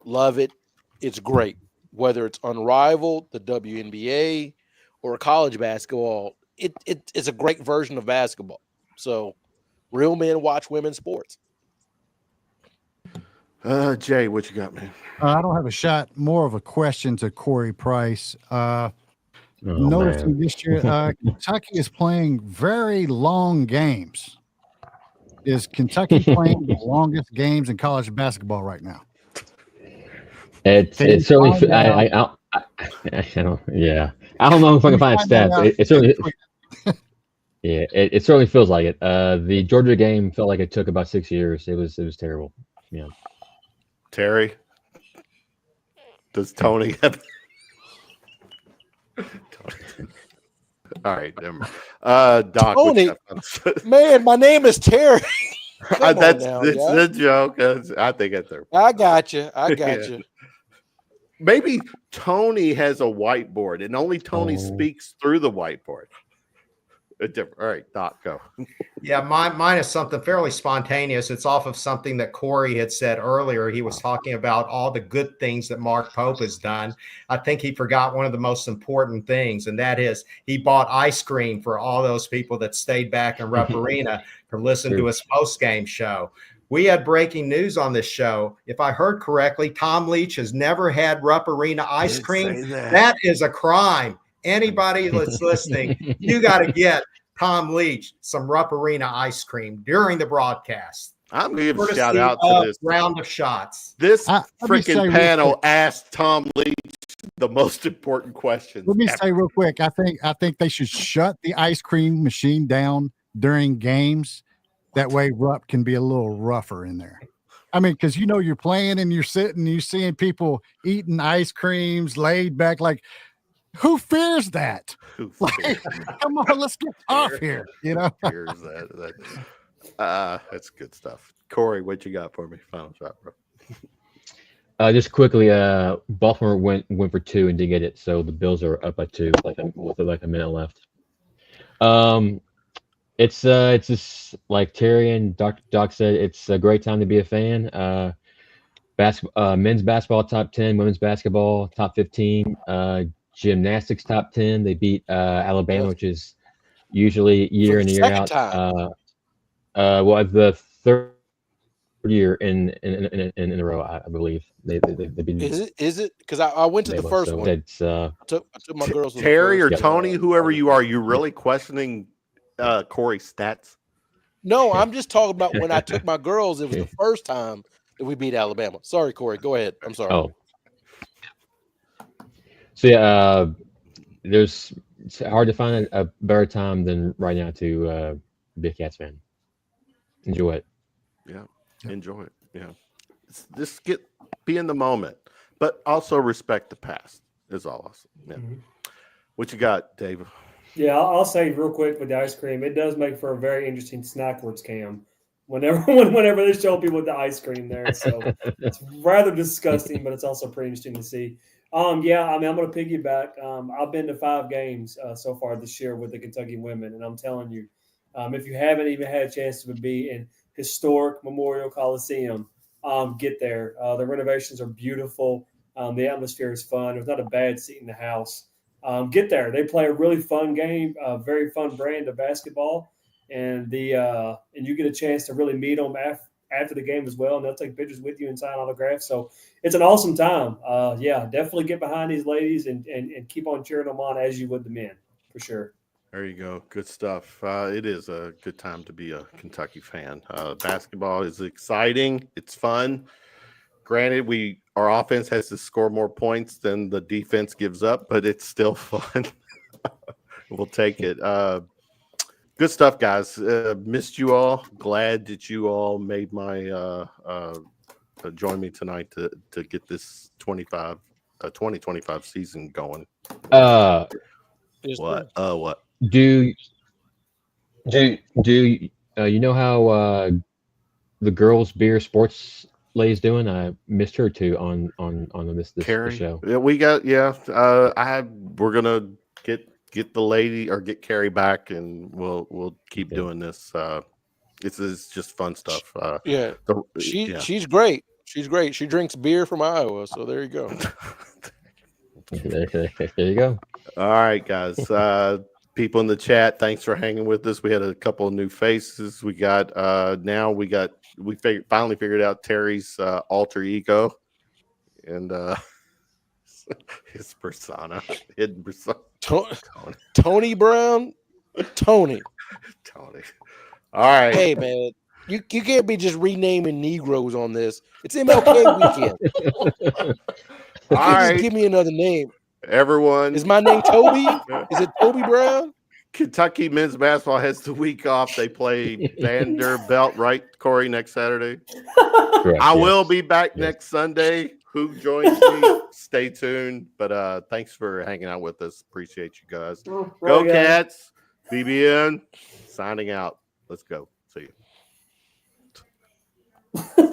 love it. It's great. Whether it's unrivaled, the WNBA, or college basketball, it's a great version of basketball. So real men watch women's sports. Jay, what you got, man? I don't have a shot. More of a question to Corey Price. Noticing this year, Kentucky is playing very long games. Is Kentucky playing the longest games in college basketball right now? It's certainly. I don't. Yeah, I don't know if I can find stats. It certainly. Yeah, it certainly feels like it. The Georgia game felt like it took about 6 years. It was terrible. Yeah. Terry, does Tony have? All right, never mind. Doc, Tony, man, my name is Terry. That's a joke. I think that's there. I got you. I got you. Maybe Tony has a whiteboard, and only Tony speaks through the whiteboard. All right, Doc, go. Yeah, mine is something fairly spontaneous. It's off of something that Corey had said earlier. He was talking about all the good things that Mark Pope has done. I think he forgot one of the most important things, and that is he bought ice cream for all those people that stayed back in Rupp Arena to listen to his post-game show. We had breaking news on this show. If I heard correctly, Tom Leach has never had Rupp Arena ice cream. That is a crime. Anybody that's listening, you got to get Tom Leach some Rupp Arena ice cream during the broadcast. I'm going to give a shout out to this round of shots. This freaking panel asked Tom Leach the most important questions. Let me say real quick. I think they should shut the ice cream machine down during games. That way, Rupp can be a little rougher in there. I mean, because you're playing and you're sitting, you're seeing people eating ice creams, laid back, like. Who fears that? Come on, let's get off here. Fears that. That's good stuff. Corey, what you got for me? Final shot, bro. Just quickly, Baltimore went for 2 and didn't get it, so the Bills are up by 2 with like a minute left. It's just like Terry and Doc said. It's a great time to be a fan. Men's basketball top 10, women's basketball top 15. Gymnastics top 10. They beat Alabama, which is usually year in and year out. Well, the third year in a row, I believe. They beat. Is it? Because I went to the first one. It's I took my girls. Terry or Tony, whoever you are, you really questioning Corey's stats? No, I'm just talking about when I took my girls. It was the first time that we beat Alabama. Sorry, Corey. Go ahead. I'm sorry. Oh. So yeah, it's hard to find a better time than right now to be a Cats fan. Enjoy it. Yeah. Yep. Enjoy it. Yeah. Just be in the moment, but also respect the past is all I'll say. Yeah. Mhm. What you got, Dave? Yeah, I'll say real quick with the ice cream, it does make for a very interesting snackwards cam. Whenever they show people with the ice cream there, so it's rather disgusting, but it's also pretty interesting to see. Yeah, I mean, I'm going to piggyback. I've been to 5 games so far this year with the Kentucky women, and I'm telling you, if you haven't even had a chance to be in historic Memorial Coliseum, get there. The renovations are beautiful. The atmosphere is fun. There's not a bad seat in the house. Get there. They play a really fun game, a very fun brand of basketball, and you get a chance to really meet them after the game as well, and they'll take pictures with you and sign autographs. So it's an awesome time. Yeah, definitely get behind these ladies and keep on cheering them on as you would the men, for sure. There you go. Good stuff. It is a good time to be a Kentucky fan. Basketball is exciting. It's fun. Granted, our offense has to score more points than the defense gives up, but it's still fun. We'll take it. Good stuff, guys. Missed you all. Glad that you all made my join me tonight to get this 2025 season going. What? What? Do you know how the girls beer sports lady's doing? I missed her too on this Carrie? show. Yeah, we're gonna get the lady or get Carrie back, and we'll keep doing this. It's just fun stuff. Yeah, she's great. She's great. She drinks beer from Iowa, so there you go. There you go. All right, guys. People in the chat, thanks for hanging with us. We had a couple of new faces. We finally figured out Terry's alter ego and his persona, hidden persona. Tony Brown, Tony. All right. Hey man, you can't be just renaming Negroes on this. It's MLK weekend. You can't just give me another name. Everyone, is my name Toby? Is it Toby Brown? Kentucky men's basketball has the week off. They play Vanderbilt, right, Corey, next Saturday? Correct, I yes. will be back next Sunday. Who joins me? Stay tuned. But thanks for hanging out with us. Appreciate you guys. Go Cats. BBN signing out. Let's go. See you.